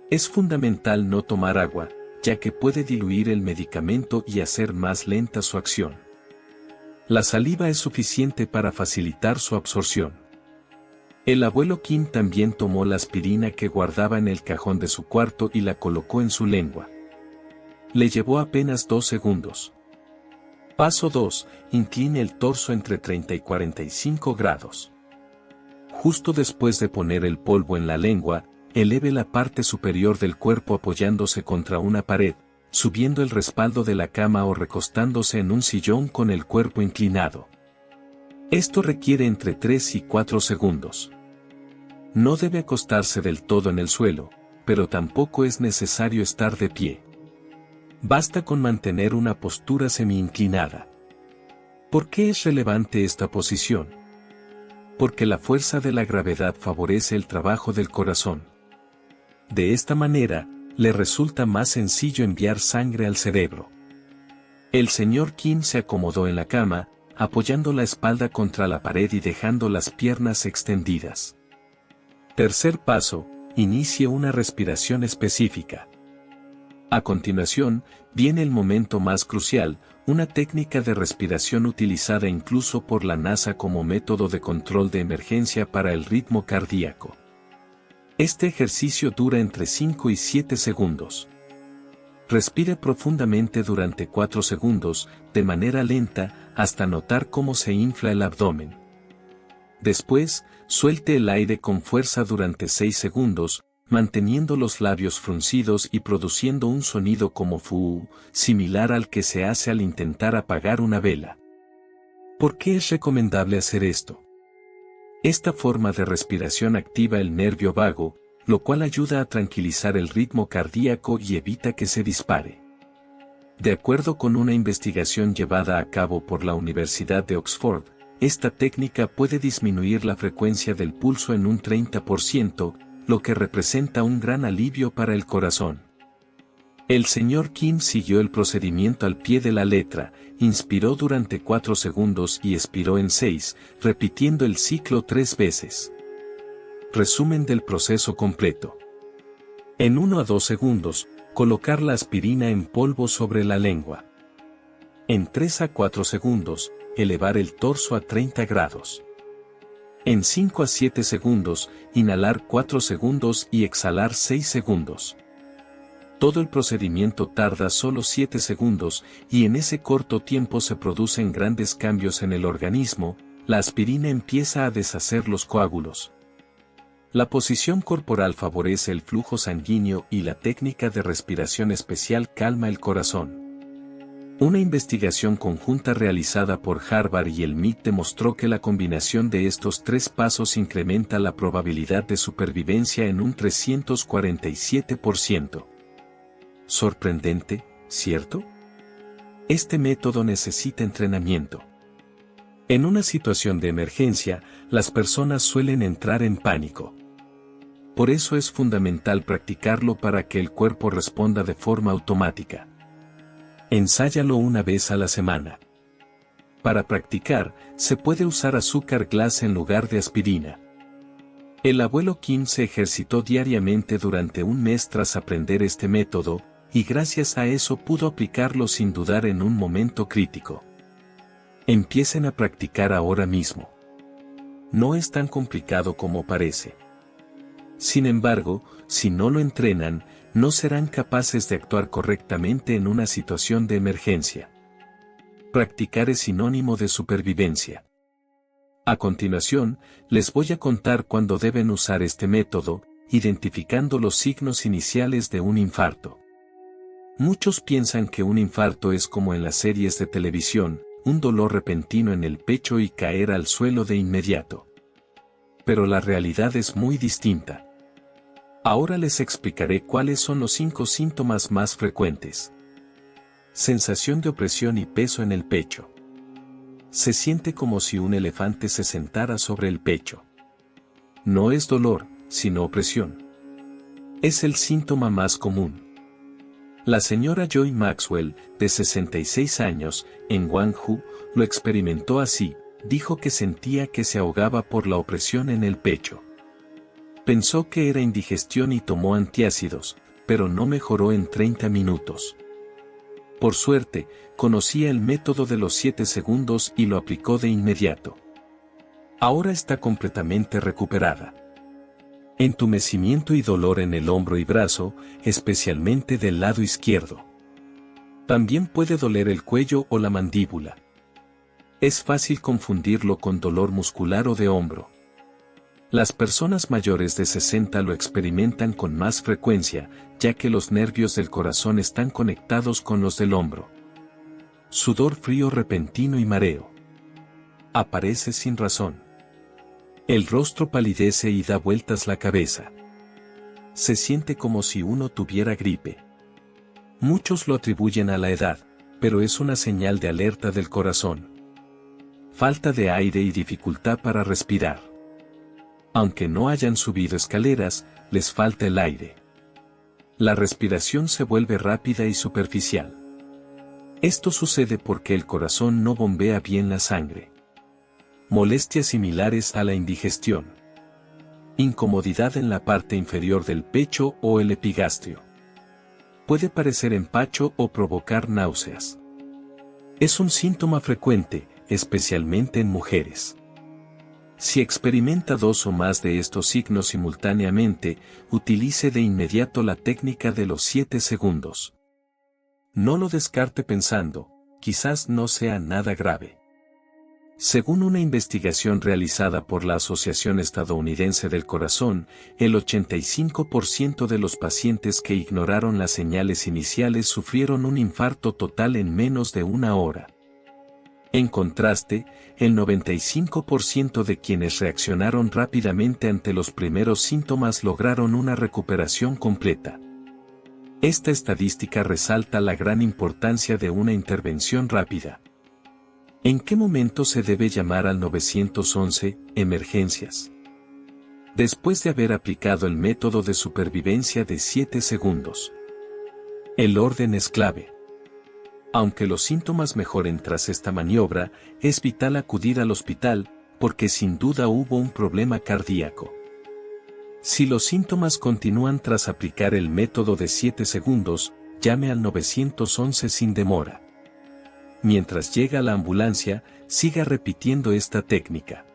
Speaker 1: Es fundamental no tomar agua, ya que puede diluir el medicamento y hacer más lenta su acción. La saliva es suficiente para facilitar su absorción. El abuelo Kim también tomó la aspirina que guardaba en el cajón de su cuarto y la colocó en su lengua. Le llevó apenas 2 segundos. Paso 2. Incline el torso entre 30 y 45 grados. Justo después de poner el polvo en la lengua, eleve la parte superior del cuerpo apoyándose contra una pared, subiendo el respaldo de la cama o recostándose en un sillón con el cuerpo inclinado. Esto requiere entre 3 y 4 segundos. No debe acostarse del todo en el suelo, pero tampoco es necesario estar de pie. Basta con mantener una postura semi-inclinada. ¿Por qué es relevante esta posición? Porque la fuerza de la gravedad favorece el trabajo del corazón. De esta manera, le resulta más sencillo enviar sangre al cerebro. El señor Kim se acomodó en la cama, apoyando la espalda contra la pared y dejando las piernas extendidas. Tercer paso, inicie una respiración específica. A continuación, viene el momento más crucial, una técnica de respiración utilizada incluso por la NASA como método de control de emergencia para el ritmo cardíaco. Este ejercicio dura entre 5 y 7 segundos. Respire profundamente durante 4 segundos, de manera lenta, hasta notar cómo se infla el abdomen. Después, suelte el aire con fuerza durante 6 segundos, manteniendo los labios fruncidos y produciendo un sonido como fu, similar al que se hace al intentar apagar una vela. ¿Por qué es recomendable hacer esto? Esta forma de respiración activa el nervio vago, lo cual ayuda a tranquilizar el ritmo cardíaco y evita que se dispare. De acuerdo con una investigación llevada a cabo por la Universidad de Oxford, esta técnica puede disminuir la frecuencia del pulso en un 30%, lo que representa un gran alivio para el corazón. El señor Kim siguió el procedimiento al pie de la letra, inspiró durante 4 segundos y expiró en 6, repitiendo el ciclo 3 veces. Resumen del proceso completo. En 1 a 2 segundos, colocar la aspirina en polvo sobre la lengua. En 3 a 4 segundos, elevar el torso a 30 grados. En 5 a 7 segundos, inhalar 4 segundos y exhalar 6 segundos. Todo el procedimiento tarda solo 7 segundos y en ese corto tiempo se producen grandes cambios en el organismo, la aspirina empieza a deshacer los coágulos. La posición corporal favorece el flujo sanguíneo y la técnica de respiración especial calma el corazón. Una investigación conjunta realizada por Harvard y el MIT demostró que la combinación de estos 3 pasos incrementa la probabilidad de supervivencia en un 347%. Sorprendente, ¿cierto? Este método necesita entrenamiento. En una situación de emergencia, las personas suelen entrar en pánico. Por eso es fundamental practicarlo para que el cuerpo responda de forma automática. Ensáyalo una vez a la semana. Para practicar, se puede usar azúcar glass en lugar de aspirina. El abuelo Kim se ejercitó diariamente durante un mes tras aprender este método, y gracias a eso pudo aplicarlo sin dudar en un momento crítico. Empiecen a practicar ahora mismo. No es tan complicado como parece. Sin embargo, si no lo entrenan, no serán capaces de actuar correctamente en una situación de emergencia. Practicar es sinónimo de supervivencia. A continuación, les voy a contar cuándo deben usar este método, identificando los signos iniciales de un infarto. Muchos piensan que un infarto es como en las series de televisión, un dolor repentino en el pecho y caer al suelo de inmediato. Pero la realidad es muy distinta. Ahora les explicaré cuáles son los 5 síntomas más frecuentes. Sensación de opresión y peso en el pecho. Se siente como si un elefante se sentara sobre el pecho. No es dolor, sino opresión. Es el síntoma más común. La señora Joy Maxwell, de 66 años, en Gwangju, lo experimentó así, dijo que sentía que se ahogaba por la opresión en el pecho. Pensó que era indigestión y tomó antiácidos, pero no mejoró en 30 minutos. Por suerte, conocía el método de los 7 segundos y lo aplicó de inmediato. Ahora está completamente recuperada. Entumecimiento y dolor en el hombro y brazo, especialmente del lado izquierdo. También puede doler el cuello o la mandíbula. Es fácil confundirlo con dolor muscular o de hombro. Las personas mayores de 60 lo experimentan con más frecuencia, ya que los nervios del corazón están conectados con los del hombro. Sudor frío repentino y mareo. Aparece sin razón. El rostro palidece y da vueltas la cabeza. Se siente como si uno tuviera gripe. Muchos lo atribuyen a la edad, pero es una señal de alerta del corazón. Falta de aire y dificultad para respirar. Aunque no hayan subido escaleras, les falta el aire. La respiración se vuelve rápida y superficial. Esto sucede porque el corazón no bombea bien la sangre. Molestias similares a la indigestión. Incomodidad en la parte inferior del pecho o el epigastrio. Puede parecer empacho o provocar náuseas. Es un síntoma frecuente, especialmente en mujeres. Si experimenta 2 o más de estos signos simultáneamente, utilice de inmediato la técnica de los 7 segundos. No lo descarte pensando, quizás no sea nada grave. Según una investigación realizada por la Asociación Estadounidense del Corazón, el 85% de los pacientes que ignoraron las señales iniciales sufrieron un infarto total en menos de 1 hora. En contraste, el 95% de quienes reaccionaron rápidamente ante los primeros síntomas lograron una recuperación completa. Esta estadística resalta la gran importancia de una intervención rápida. ¿En qué momento se debe llamar al 911, emergencias? Después de haber aplicado el método de supervivencia de 7 segundos. El orden es clave. Aunque los síntomas mejoren tras esta maniobra, es vital acudir al hospital, porque sin duda hubo un problema cardíaco. Si los síntomas continúan tras aplicar el método de 7 segundos, llame al 911 sin demora. Mientras llega la ambulancia, siga repitiendo esta técnica.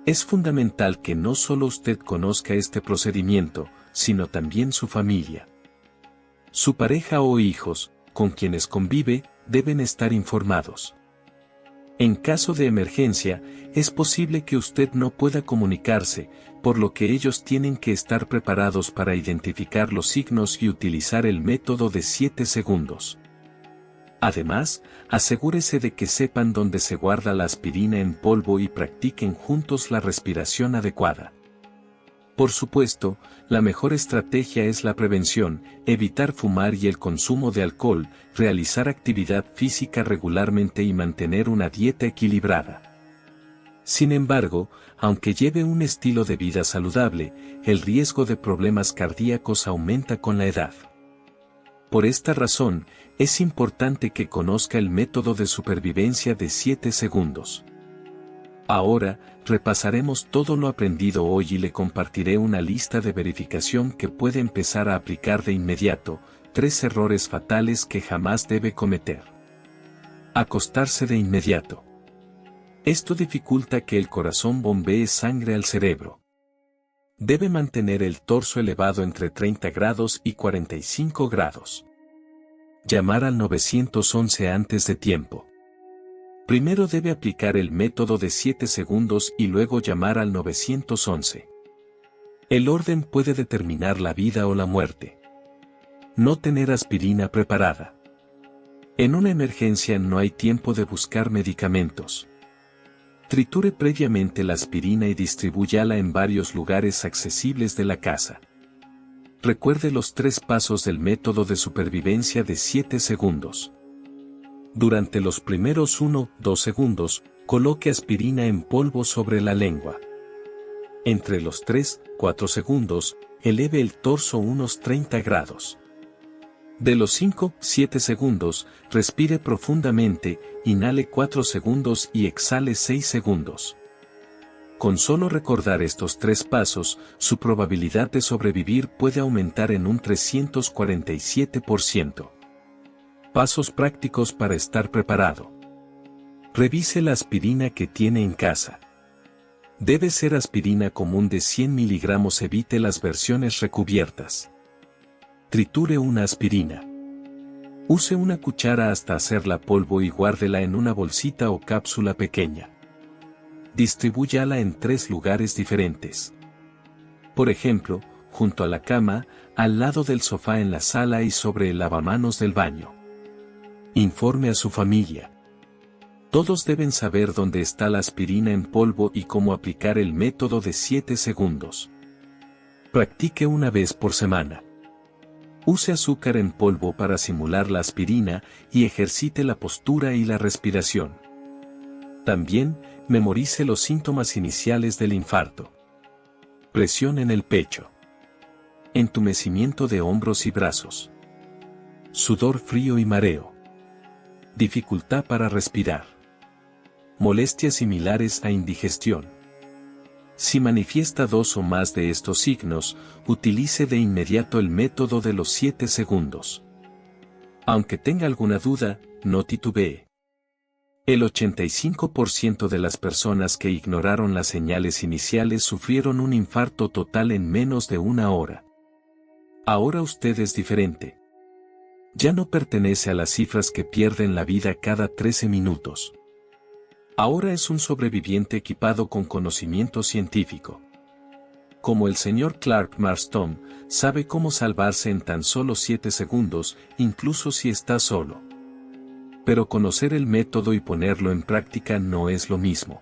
Speaker 1: Es fundamental que no solo usted conozca este procedimiento, sino también su familia. Su pareja o hijos, con quienes convive, deben estar informados. En caso de emergencia, es posible que usted no pueda comunicarse, por lo que ellos tienen que estar preparados para identificar los signos y utilizar el método de 7 segundos. Además, asegúrese de que sepan dónde se guarda la aspirina en polvo y practiquen juntos la respiración adecuada. Por supuesto, la mejor estrategia es la prevención, evitar fumar y el consumo de alcohol, realizar actividad física regularmente y mantener una dieta equilibrada. Sin embargo, aunque lleve un estilo de vida saludable, el riesgo de problemas cardíacos aumenta con la edad. Por esta razón, es importante que conozca el método de supervivencia de 7 segundos. Ahora, repasaremos todo lo aprendido hoy y le compartiré una lista de verificación que puede empezar a aplicar de inmediato, 3 errores fatales que jamás debe cometer. Acostarse de inmediato. Esto dificulta que el corazón bombee sangre al cerebro. Debe mantener el torso elevado entre 30 grados y 45 grados. Llamar al 911 antes de tiempo. Primero debe aplicar el método de 7 segundos y luego llamar al 911. El orden puede determinar la vida o la muerte. No tener aspirina preparada. En una emergencia no hay tiempo de buscar medicamentos. Triture previamente la aspirina y distribúyala en varios lugares accesibles de la casa. Recuerde los 3 pasos del método de supervivencia de 7 segundos. Durante los primeros 1-2 segundos, coloque aspirina en polvo sobre la lengua. Entre los 3-4 segundos, eleve el torso unos 30 grados. De los 5-7 segundos, respire profundamente, inhale 4 segundos y exhale 6 segundos. Con solo recordar estos 3 pasos, su probabilidad de sobrevivir puede aumentar en un 347%. Pasos prácticos para estar preparado. Revise la aspirina que tiene en casa. Debe ser aspirina común de 100 miligramos, evite las versiones recubiertas. Triture una aspirina. Use una cuchara hasta hacerla polvo y guárdela en una bolsita o cápsula pequeña. Distribúyala en 3 lugares diferentes. Por ejemplo, junto a la cama, al lado del sofá en la sala y sobre el lavamanos del baño. Informe a su familia. Todos deben saber dónde está la aspirina en polvo y cómo aplicar el método de 7 segundos. Practique una vez por semana. Use azúcar en polvo para simular la aspirina y ejercite la postura y la respiración. También, memorice los síntomas iniciales del infarto. Presión en el pecho. Entumecimiento de hombros y brazos. Sudor frío y mareo. Dificultad para respirar. Molestias similares a indigestión. Si manifiesta 2 o más de estos signos, utilice de inmediato el método de los 7 segundos. Aunque tenga alguna duda, no titubee. El 85% de las personas que ignoraron las señales iniciales sufrieron un infarto total en menos de 1 hora. Ahora usted es diferente. Ya no pertenece a las cifras que pierden la vida cada 13 minutos. Ahora es un sobreviviente equipado con conocimiento científico. Como el señor Clark Marston, sabe cómo salvarse en tan solo 7 segundos, incluso si está solo. Pero conocer el método y ponerlo en práctica no es lo mismo.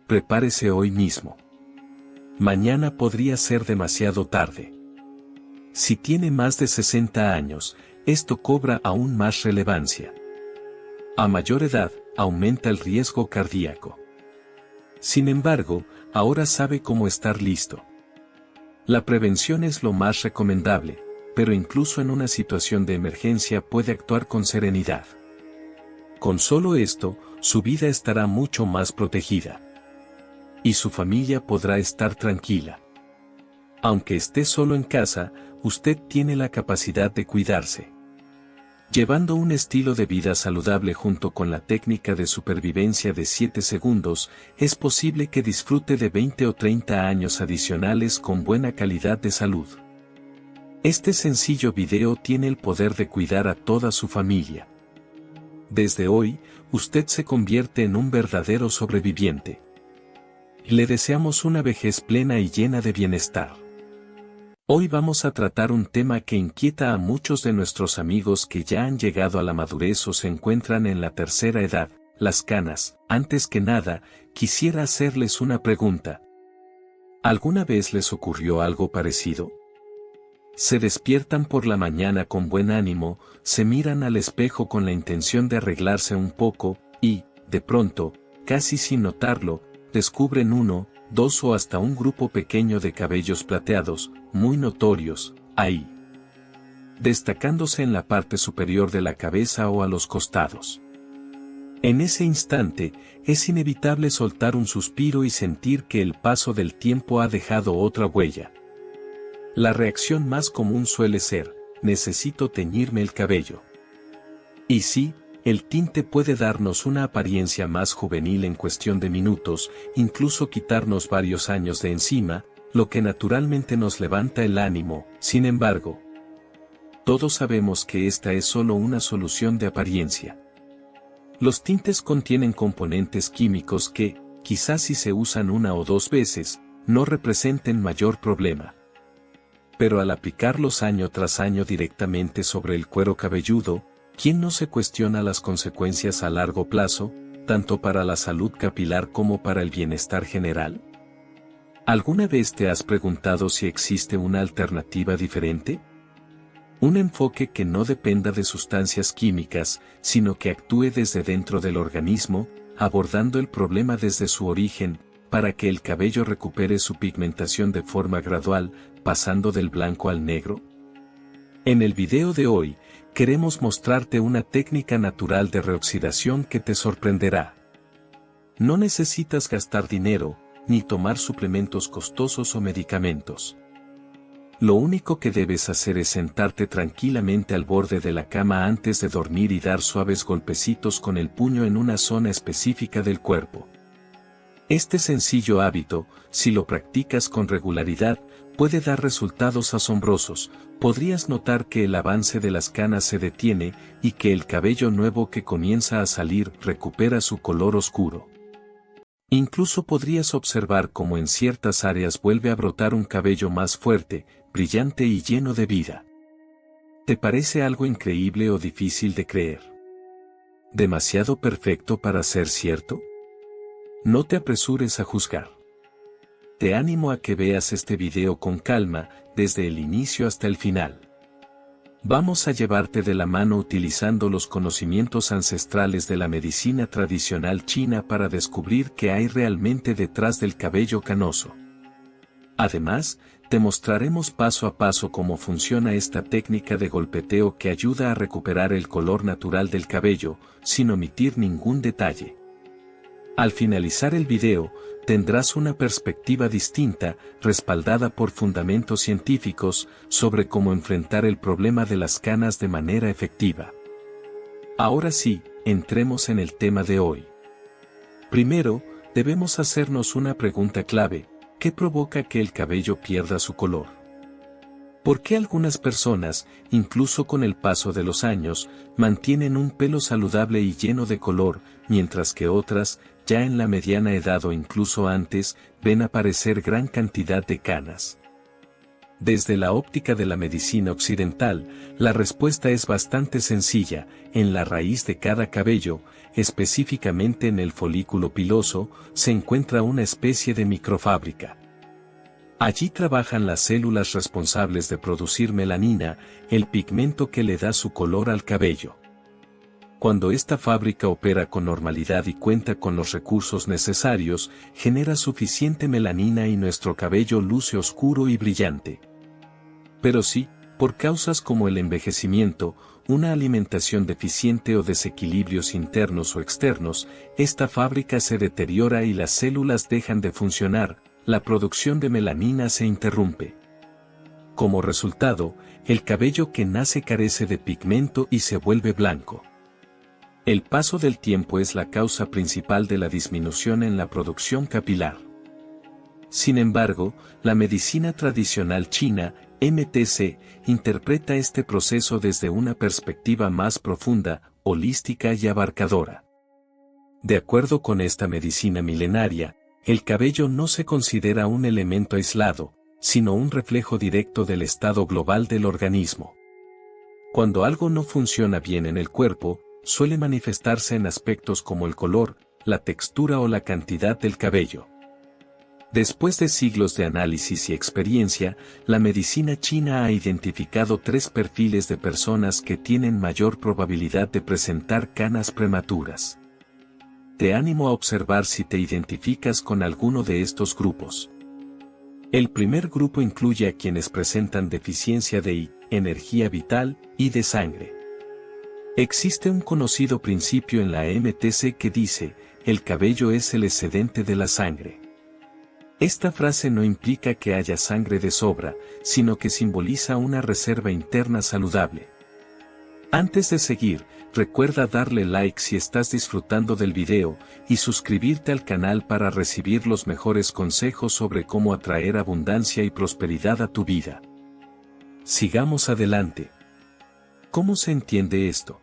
Speaker 1: Prepárese hoy mismo. Mañana podría ser demasiado tarde. Si tiene más de 60 años, esto cobra aún más relevancia. A mayor edad, aumenta el riesgo cardíaco. Sin embargo, ahora sabe cómo estar listo. La prevención es lo más recomendable, pero incluso en una situación de emergencia puede actuar con serenidad. Con solo esto, su vida estará mucho más protegida. Y su familia podrá estar tranquila. Aunque esté solo en casa, usted tiene la capacidad de cuidarse. Llevando un estilo de vida saludable junto con la técnica de supervivencia de 7 segundos, es posible que disfrute de 20 o 30 años adicionales con buena calidad de salud. Este sencillo video tiene el poder de cuidar a toda su familia. Desde hoy, usted se convierte en un verdadero sobreviviente. Le deseamos una vejez plena y llena de bienestar. Hoy vamos a tratar un tema que inquieta a muchos de nuestros amigos que ya han llegado a la madurez o se encuentran en la tercera edad, las canas. Antes que nada, quisiera hacerles una pregunta. ¿Alguna vez les ocurrió algo parecido? Se despiertan por la mañana con buen ánimo, se miran al espejo con la intención de arreglarse un poco, y, de pronto, casi sin notarlo, descubren 1, 2 o hasta un grupo pequeño de cabellos plateados, muy notorios, ahí, destacándose en la parte superior de la cabeza o a los costados. En ese instante, es inevitable soltar un suspiro y sentir que el paso del tiempo ha dejado otra huella. La reacción más común suele ser, necesito teñirme el cabello. Y sí, el tinte puede darnos una apariencia más juvenil en cuestión de minutos, incluso quitarnos varios años de encima, lo que naturalmente nos levanta el ánimo. Sin embargo, todos sabemos que esta es solo una solución de apariencia. Los tintes contienen componentes químicos que, quizás si se usan 1 o 2 veces, no representen mayor problema. Pero al aplicarlos año tras año directamente sobre el cuero cabelludo, ¿quién no se cuestiona las consecuencias a largo plazo, tanto para la salud capilar como para el bienestar general? ¿Alguna vez te has preguntado si existe una alternativa diferente? Un enfoque que no dependa de sustancias químicas, sino que actúe desde dentro del organismo, abordando el problema desde su origen, para que el cabello recupere su pigmentación de forma gradual, pasando del blanco al negro. En el video de hoy, queremos mostrarte una técnica natural de reoxidación que te sorprenderá. No necesitas gastar dinero, ni tomar suplementos costosos o medicamentos. Lo único que debes hacer es sentarte tranquilamente al borde de la cama antes de dormir y dar suaves golpecitos con el puño en una zona específica del cuerpo. Este sencillo hábito, si lo practicas con regularidad, puede dar resultados asombrosos. Podrías notar que el avance de las canas se detiene y que el cabello nuevo que comienza a salir recupera su color oscuro. Incluso podrías observar cómo en ciertas áreas vuelve a brotar un cabello más fuerte, brillante y lleno de vida. ¿Te parece algo increíble o difícil de creer? ¿Demasiado perfecto para ser cierto? No te apresures a juzgar. Te animo a que veas este video con calma, desde el inicio hasta el final. Vamos a llevarte de la mano utilizando los conocimientos ancestrales de la medicina tradicional china para descubrir qué hay realmente detrás del cabello canoso. Además, te mostraremos paso a paso cómo funciona esta técnica de golpeteo que ayuda a recuperar el color natural del cabello, sin omitir ningún detalle. Al finalizar el video, tendrás una perspectiva distinta, respaldada por fundamentos científicos, sobre cómo enfrentar el problema de las canas de manera efectiva. Ahora sí, entremos en el tema de hoy. Primero, debemos hacernos una pregunta clave: ¿qué provoca que el cabello pierda su color? ¿Por qué algunas personas, incluso con el paso de los años, mantienen un pelo saludable y lleno de color, mientras que otras, ya en la mediana edad o incluso antes, ven aparecer gran cantidad de canas? Desde la óptica de la medicina occidental, la respuesta es bastante sencilla: en la raíz de cada cabello, específicamente en el folículo piloso, se encuentra una especie de microfábrica. Allí trabajan las células responsables de producir melanina, el pigmento que le da su color al cabello. Cuando esta fábrica opera con normalidad y cuenta con los recursos necesarios, genera suficiente melanina y nuestro cabello luce oscuro y brillante. Pero si, por causas como el envejecimiento, una alimentación deficiente o desequilibrios internos o externos, esta fábrica se deteriora y las células dejan de funcionar, la producción de melanina se interrumpe. Como resultado, el cabello que nace carece de pigmento y se vuelve blanco. El paso del tiempo es la causa principal de la disminución en la producción capilar. Sin embargo, la medicina tradicional china, MTC, interpreta este proceso desde una perspectiva más profunda, holística y abarcadora. De acuerdo con esta medicina milenaria, el cabello no se considera un elemento aislado, sino un reflejo directo del estado global del organismo. Cuando algo no funciona bien en el cuerpo, suele manifestarse en aspectos como el color, la textura o la cantidad del cabello. Después de siglos de análisis y experiencia, la medicina china ha identificado 3 perfiles de personas que tienen mayor probabilidad de presentar canas prematuras. Te animo a observar si te identificas con alguno de estos grupos. El primer grupo incluye a quienes presentan deficiencia de energía vital y de sangre. Existe un conocido principio en la MTC que dice: el cabello es el excedente de la sangre. Esta frase no implica que haya sangre de sobra, sino que simboliza una reserva interna saludable. Antes de seguir, recuerda darle like si estás disfrutando del video, y suscribirte al canal para recibir los mejores consejos sobre cómo atraer abundancia y prosperidad a tu vida. Sigamos adelante. ¿Cómo se entiende esto?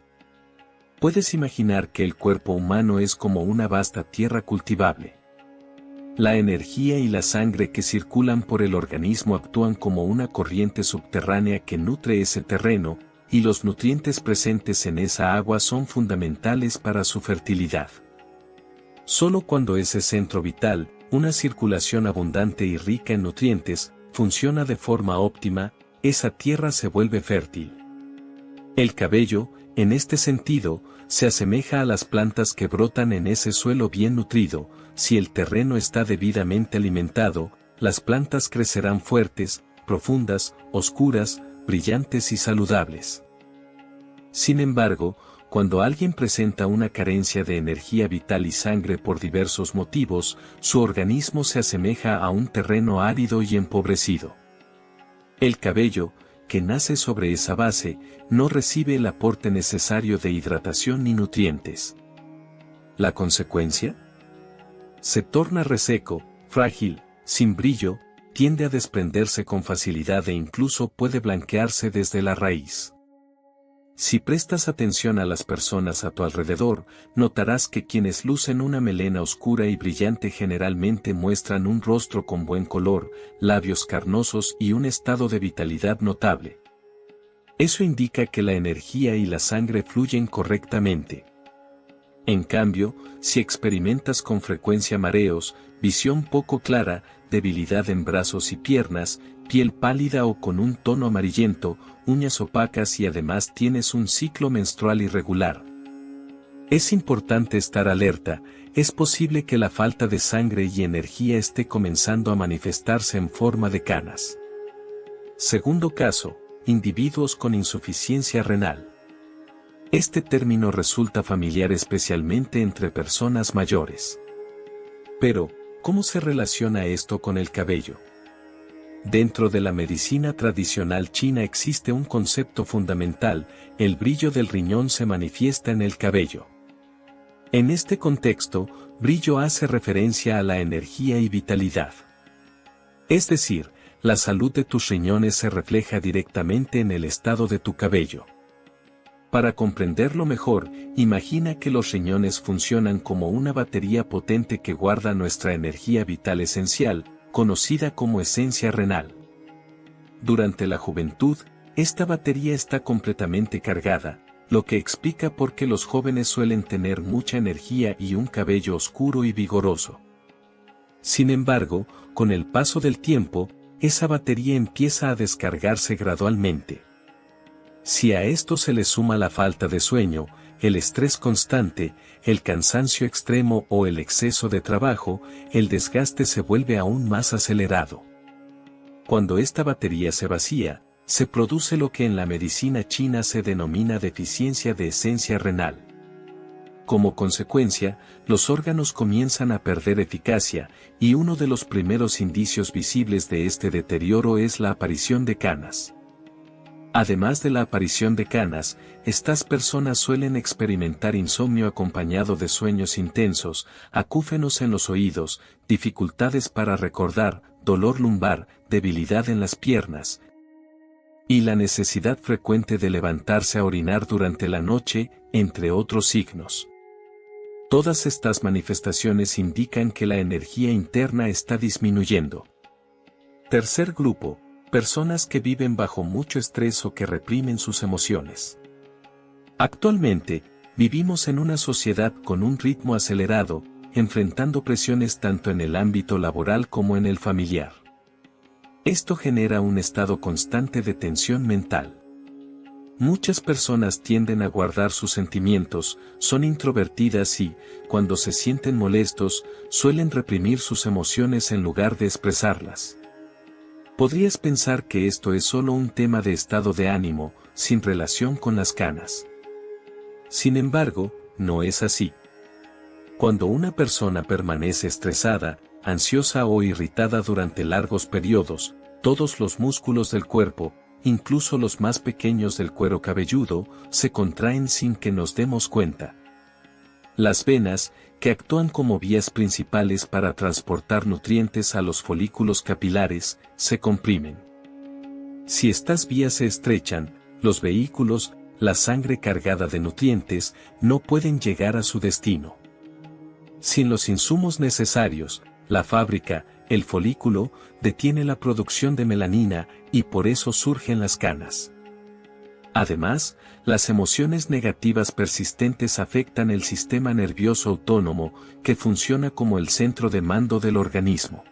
Speaker 1: Puedes imaginar que el cuerpo humano es como una vasta tierra cultivable. La energía y la sangre que circulan por el organismo actúan como una corriente subterránea que nutre ese terreno, y los nutrientes presentes en esa agua son fundamentales para su fertilidad. Solo cuando ese centro vital, una circulación abundante y rica en nutrientes, funciona de forma óptima, esa tierra se vuelve fértil. El cabello, en este sentido, se asemeja a las plantas que brotan en ese suelo bien nutrido. Si el terreno está debidamente alimentado, las plantas crecerán fuertes, profundas, oscuras, brillantes y saludables. Sin embargo, cuando alguien presenta una carencia de energía vital y sangre por diversos motivos, su organismo se asemeja a un terreno árido y empobrecido. El cabello, que nace sobre esa base, no recibe el aporte necesario de hidratación ni nutrientes. ¿La consecuencia? Se torna reseco, frágil, sin brillo, tiende a desprenderse con facilidad e incluso puede blanquearse desde la raíz. Si prestas atención a las personas a tu alrededor, notarás que quienes lucen una melena oscura y brillante generalmente muestran un rostro con buen color, labios carnosos y un estado de vitalidad notable. Eso indica que la energía y la sangre fluyen correctamente. En cambio, si experimentas con frecuencia mareos, visión poco clara, debilidad en brazos y piernas, piel pálida o con un tono amarillento, uñas opacas y además tienes un ciclo menstrual irregular. Es importante estar alerta, es posible que la falta de sangre y energía esté comenzando a manifestarse en forma de canas. Segundo caso, individuos con insuficiencia renal. Este término resulta familiar especialmente entre personas mayores. Pero, ¿cómo se relaciona esto con el cabello? Dentro de la medicina tradicional china existe un concepto fundamental: el brillo del riñón se manifiesta en el cabello. En este contexto, brillo hace referencia a la energía y vitalidad. Es decir, la salud de tus riñones se refleja directamente en el estado de tu cabello. Para comprenderlo mejor, imagina que los riñones funcionan como una batería potente que guarda nuestra energía vital esencial, conocida como esencia renal. Durante la juventud, esta batería está completamente cargada, lo que explica por qué los jóvenes suelen tener mucha energía y un cabello oscuro y vigoroso. Sin embargo, con el paso del tiempo, esa batería empieza a descargarse gradualmente. Si a esto se le suma la falta de sueño, el estrés constante, el cansancio extremo o el exceso de trabajo, el desgaste se vuelve aún más acelerado. Cuando esta batería se vacía, se produce lo que en la medicina china se denomina deficiencia de esencia renal. Como consecuencia, los órganos comienzan a perder eficacia, y uno de los primeros indicios visibles de este deterioro es la aparición de canas. Además de la aparición de canas, estas personas suelen experimentar insomnio acompañado de sueños intensos, acúfenos en los oídos, dificultades para recordar, dolor lumbar, debilidad en las piernas, y la necesidad frecuente de levantarse a orinar durante la noche, entre otros signos. Todas estas manifestaciones indican que la energía interna está disminuyendo. Tercer grupo: personas que viven bajo mucho estrés o que reprimen sus emociones. Actualmente, vivimos en una sociedad con un ritmo acelerado, enfrentando presiones tanto en el ámbito laboral como en el familiar. Esto genera un estado constante de tensión mental. Muchas personas tienden a guardar sus sentimientos, son introvertidas y, cuando se sienten molestos, suelen reprimir sus emociones en lugar de expresarlas. Podrías pensar que esto es solo un tema de estado de ánimo, sin relación con las canas. Sin embargo, no es así. Cuando una persona permanece estresada, ansiosa o irritada durante largos periodos, todos los músculos del cuerpo, incluso los más pequeños del cuero cabelludo, se contraen sin que nos demos cuenta. Las venas, que actúan como vías principales para transportar nutrientes a los folículos capilares, se comprimen. Si estas vías se estrechan, los vehículos, la sangre cargada de nutrientes, no pueden llegar a su destino. Sin los insumos necesarios, la fábrica, el folículo, detiene la producción de melanina, y por eso surgen las canas. Además, las emociones negativas persistentes afectan el sistema nervioso autónomo, que funciona como el centro de mando del organismo.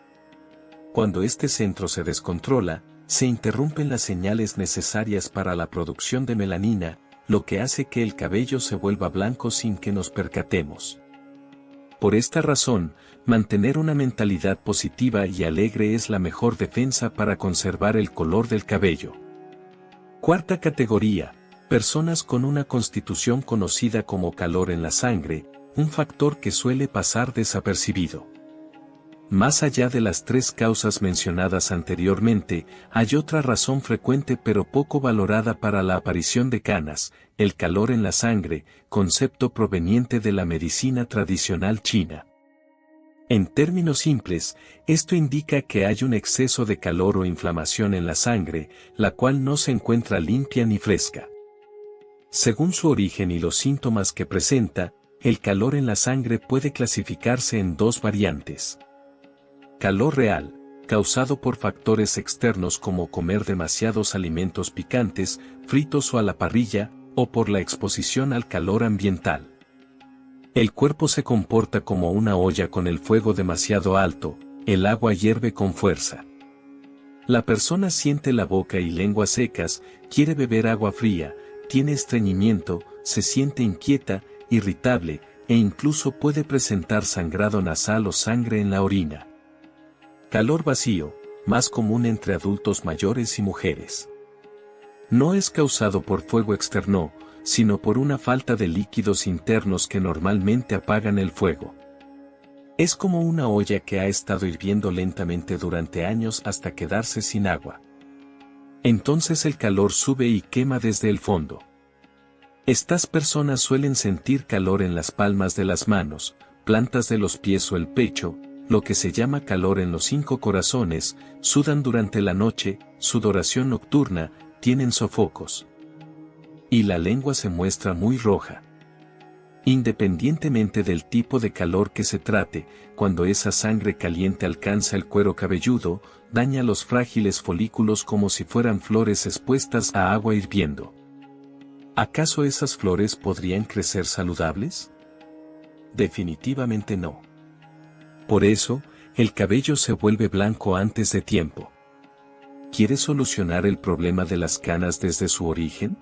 Speaker 1: Cuando este centro se descontrola, se interrumpen las señales necesarias para la producción de melanina, lo que hace que el cabello se vuelva blanco sin que nos percatemos. Por esta razón, mantener una mentalidad positiva y alegre es la mejor defensa para conservar el color del cabello. Cuarta categoría, personas con una constitución conocida como calor en la sangre, un factor que suele pasar desapercibido. Más allá de las tres causas mencionadas anteriormente, hay otra razón frecuente pero poco valorada para la aparición de canas, el calor en la sangre, concepto proveniente de la medicina tradicional china. En términos simples, esto indica que hay un exceso de calor o inflamación en la sangre, la cual no se encuentra limpia ni fresca. Según su origen y los síntomas que presenta, el calor en la sangre puede clasificarse en dos variantes. Calor real, causado por factores externos como comer demasiados alimentos picantes, fritos o a la parrilla, o por la exposición al calor ambiental. El cuerpo se comporta como una olla con el fuego demasiado alto, el agua hierve con fuerza. La persona siente la boca y lengua secas, quiere beber agua fría, tiene estreñimiento, se siente inquieta, irritable, e incluso puede presentar sangrado nasal o sangre en la orina. Calor vacío, más común entre adultos mayores y mujeres. No es causado por fuego externo, sino por una falta de líquidos internos que normalmente apagan el fuego. Es como una olla que ha estado hirviendo lentamente durante años hasta quedarse sin agua. Entonces el calor sube y quema desde el fondo. Estas personas suelen sentir calor en las palmas de las manos, plantas de los pies o el pecho, lo que se llama calor en los 5 corazones, sudan durante la noche, sudoración nocturna, tienen sofocos. Y la lengua se muestra muy roja. Independientemente del tipo de calor que se trate, cuando esa sangre caliente alcanza el cuero cabelludo, daña los frágiles folículos como si fueran flores expuestas a agua hirviendo. ¿Acaso esas flores podrían crecer saludables? Definitivamente no. Por eso, el cabello se vuelve blanco antes de tiempo. ¿Quieres solucionar el problema de las canas desde su origen?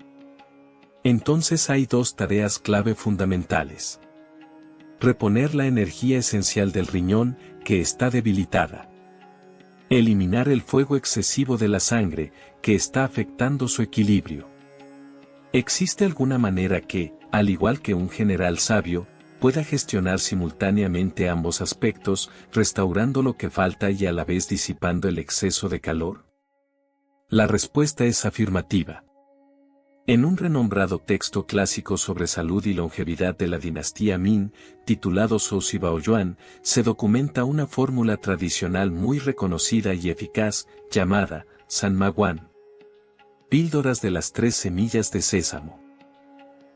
Speaker 1: Entonces hay dos tareas clave fundamentales. Reponer la energía esencial del riñón, que está debilitada. Eliminar el fuego excesivo de la sangre, que está afectando su equilibrio. ¿Existe alguna manera que, al igual que un general sabio, pueda gestionar simultáneamente ambos aspectos, restaurando lo que falta y a la vez disipando el exceso de calor? La respuesta es afirmativa. En un renombrado texto clásico sobre salud y longevidad de la dinastía Ming, titulado Zhou Baoyuan, se documenta una fórmula tradicional muy reconocida y eficaz, llamada Sanmaguan. Píldoras de las 3 semillas de sésamo.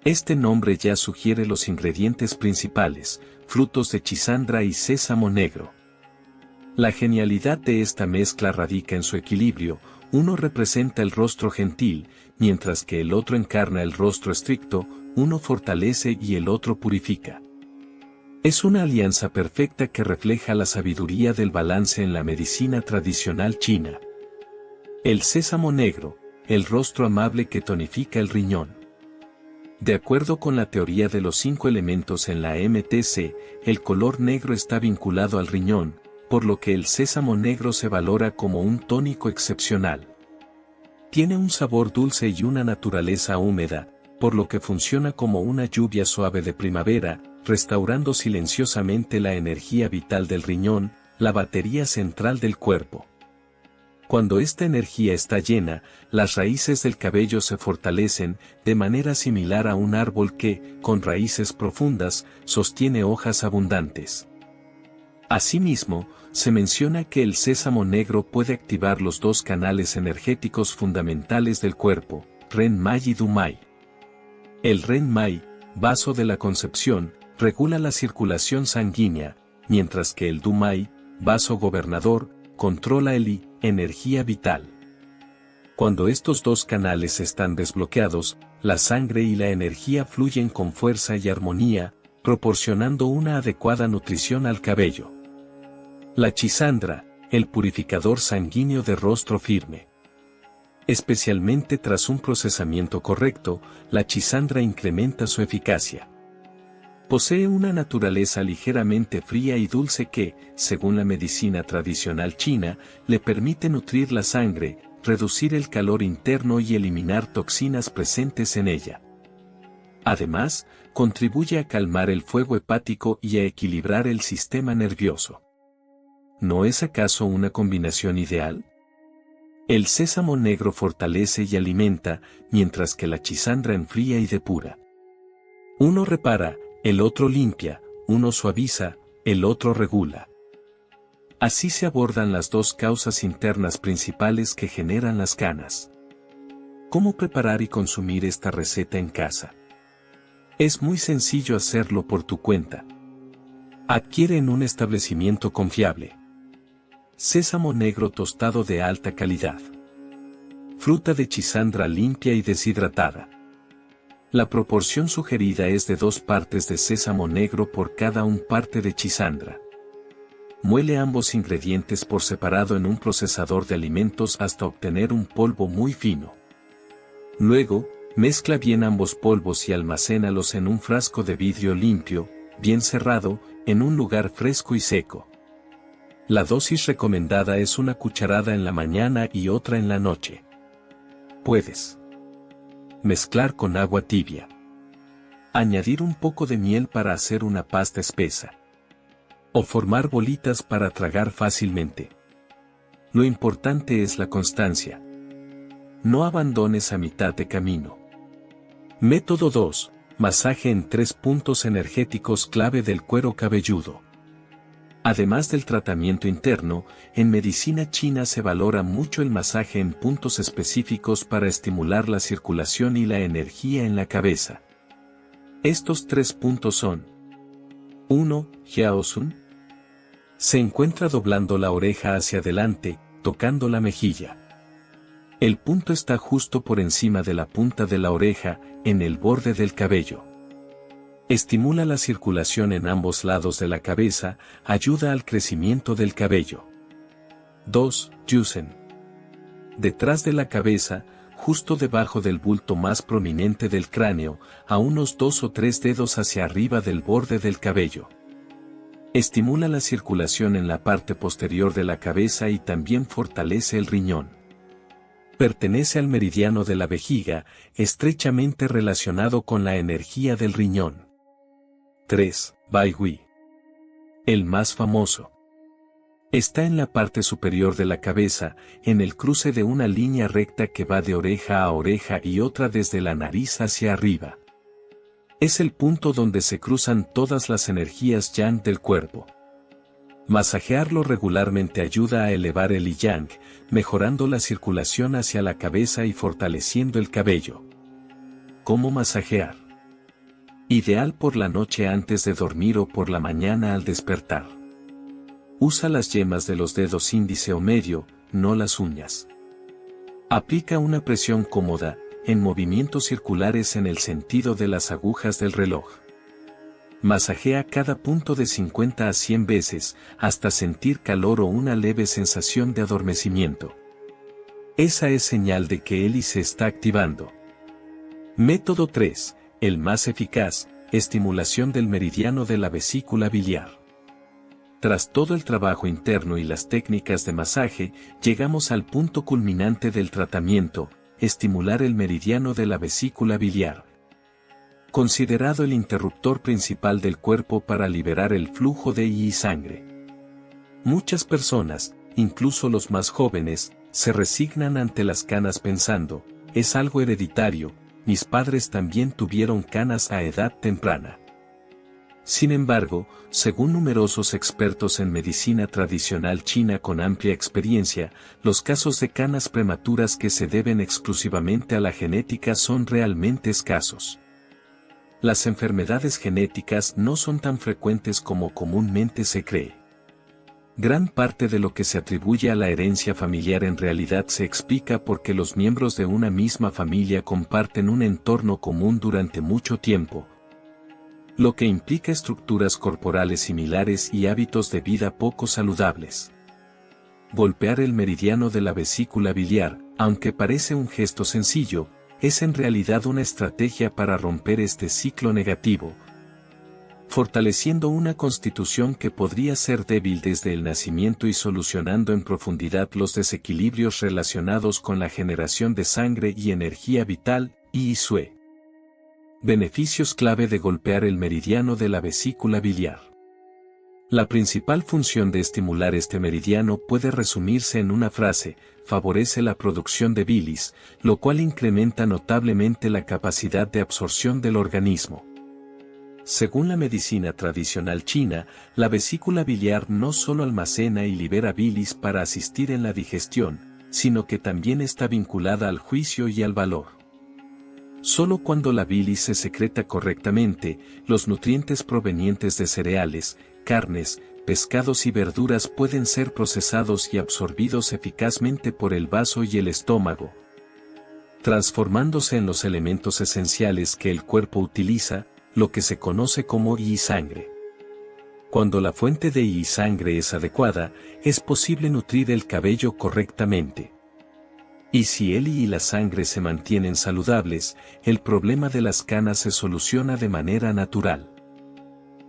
Speaker 1: Este nombre ya sugiere los ingredientes principales, frutos de chisandra y sésamo negro. La genialidad de esta mezcla radica en su equilibrio. Uno representa el rostro gentil, mientras que el otro encarna el rostro estricto, uno fortalece y el otro purifica. Es una alianza perfecta que refleja la sabiduría del balance en la medicina tradicional china. El sésamo negro, el rostro amable que tonifica el riñón. De acuerdo con la teoría de los 5 elementos en la MTC, el color negro está vinculado al riñón, por lo que el sésamo negro se valora como un tónico excepcional. Tiene un sabor dulce y una naturaleza húmeda, por lo que funciona como una lluvia suave de primavera, restaurando silenciosamente la energía vital del riñón, la batería central del cuerpo. Cuando esta energía está llena, las raíces del cabello se fortalecen, de manera similar a un árbol que, con raíces profundas, sostiene hojas abundantes. Asimismo, se menciona que el sésamo negro puede activar los 2 canales energéticos fundamentales del cuerpo, Ren Mai y Du Mai. El Ren Mai, vaso de la concepción, regula la circulación sanguínea, mientras que el Du Mai, vaso gobernador, controla el Yi, energía vital. Cuando estos 2 canales están desbloqueados, la sangre y la energía fluyen con fuerza y armonía, proporcionando una adecuada nutrición al cabello. La chisandra, el purificador sanguíneo de rostro firme. Especialmente tras un procesamiento correcto, la chisandra incrementa su eficacia. Posee una naturaleza ligeramente fría y dulce que, según la medicina tradicional china, le permite nutrir la sangre, reducir el calor interno y eliminar toxinas presentes en ella. Además, contribuye a calmar el fuego hepático y a equilibrar el sistema nervioso. ¿No es acaso una combinación ideal? El sésamo negro fortalece y alimenta, mientras que la chisandra enfría y depura. Uno repara, el otro limpia, uno suaviza, el otro regula. Así se abordan las dos causas internas principales que generan las canas. ¿Cómo preparar y consumir esta receta en casa? Es muy sencillo hacerlo por tu cuenta. Adquiere en un establecimiento confiable. Sésamo negro tostado de alta calidad. Fruta de chisandra limpia y deshidratada. La proporción sugerida es de 2 partes de sésamo negro por cada 1 parte de chisandra. Muele ambos ingredientes por separado en un procesador de alimentos hasta obtener un polvo muy fino. Luego, mezcla bien ambos polvos y almacénalos en un frasco de vidrio limpio, bien cerrado, en un lugar fresco y seco. La dosis recomendada es 1 cucharada en la mañana y otra en la noche. Puedes mezclar con agua tibia. Añadir un poco de miel para hacer una pasta espesa. O formar bolitas para tragar fácilmente. Lo importante es la constancia. No abandones a mitad de camino. Método 2. Masaje en 3 puntos energéticos clave del cuero cabelludo. Además del tratamiento interno, en medicina china se valora mucho el masaje en puntos específicos para estimular la circulación y la energía en la cabeza. Estos 3 puntos son: 1. Jiaosun. Se encuentra doblando la oreja hacia adelante, tocando la mejilla. El punto está justo por encima de la punta de la oreja, en el borde del cabello. Estimula la circulación en ambos lados de la cabeza, ayuda al crecimiento del cabello. 2. Yusen. Detrás de la cabeza, justo debajo del bulto más prominente del cráneo, a unos 2 o 3 dedos hacia arriba del borde del cabello. Estimula la circulación en la parte posterior de la cabeza y también fortalece el riñón. Pertenece al meridiano de la vejiga, estrechamente relacionado con la energía del riñón. 3. Bai Hui. El más famoso. Está en la parte superior de la cabeza, en el cruce de una línea recta que va de oreja a oreja y otra desde la nariz hacia arriba. Es el punto donde se cruzan todas las energías yang del cuerpo. Masajearlo regularmente ayuda a elevar el Yi Yang, mejorando la circulación hacia la cabeza y fortaleciendo el cabello. ¿Cómo masajear? Ideal por la noche antes de dormir o por la mañana al despertar. Usa las yemas de los dedos índice o medio, no las uñas. Aplica una presión cómoda, en movimientos circulares en el sentido de las agujas del reloj. Masajea cada punto de 50 a 100 veces, hasta sentir calor o una leve sensación de adormecimiento. Esa es señal de que el Yi se está activando. Método 3. El más eficaz, estimulación del meridiano de la vesícula biliar. Tras todo el trabajo interno y las técnicas de masaje, llegamos al punto culminante del tratamiento, estimular el meridiano de la vesícula biliar. Considerado el interruptor principal del cuerpo para liberar el flujo de Yi y sangre. Muchas personas, incluso los más jóvenes, se resignan ante las canas pensando, es algo hereditario, mis padres también tuvieron canas a edad temprana. Sin embargo, según numerosos expertos en medicina tradicional china con amplia experiencia, los casos de canas prematuras que se deben exclusivamente a la genética son realmente escasos. Las enfermedades genéticas no son tan frecuentes como comúnmente se cree. Gran parte de lo que se atribuye a la herencia familiar en realidad se explica porque los miembros de una misma familia comparten un entorno común durante mucho tiempo, lo que implica estructuras corporales similares y hábitos de vida poco saludables. Golpear el meridiano de la vesícula biliar, aunque parece un gesto sencillo, es en realidad una estrategia para romper este ciclo negativo, fortaleciendo una constitución que podría ser débil desde el nacimiento y solucionando en profundidad los desequilibrios relacionados con la generación de sangre y energía vital, ISUE. Beneficios clave de golpear el meridiano de la vesícula biliar. La principal función de estimular este meridiano puede resumirse en una frase: favorece la producción de bilis, lo cual incrementa notablemente la capacidad de absorción del organismo. Según la medicina tradicional china, la vesícula biliar no solo almacena y libera bilis para asistir en la digestión, sino que también está vinculada al juicio y al valor. Solo cuando la bilis se secreta correctamente, los nutrientes provenientes de cereales, carnes, pescados y verduras pueden ser procesados y absorbidos eficazmente por el vaso y el estómago, transformándose en los elementos esenciales que el cuerpo utiliza, lo que se conoce como I-sangre. Cuando la fuente de I-sangre es adecuada, es posible nutrir el cabello correctamente. Y si el I y la sangre se mantienen saludables, el problema de las canas se soluciona de manera natural.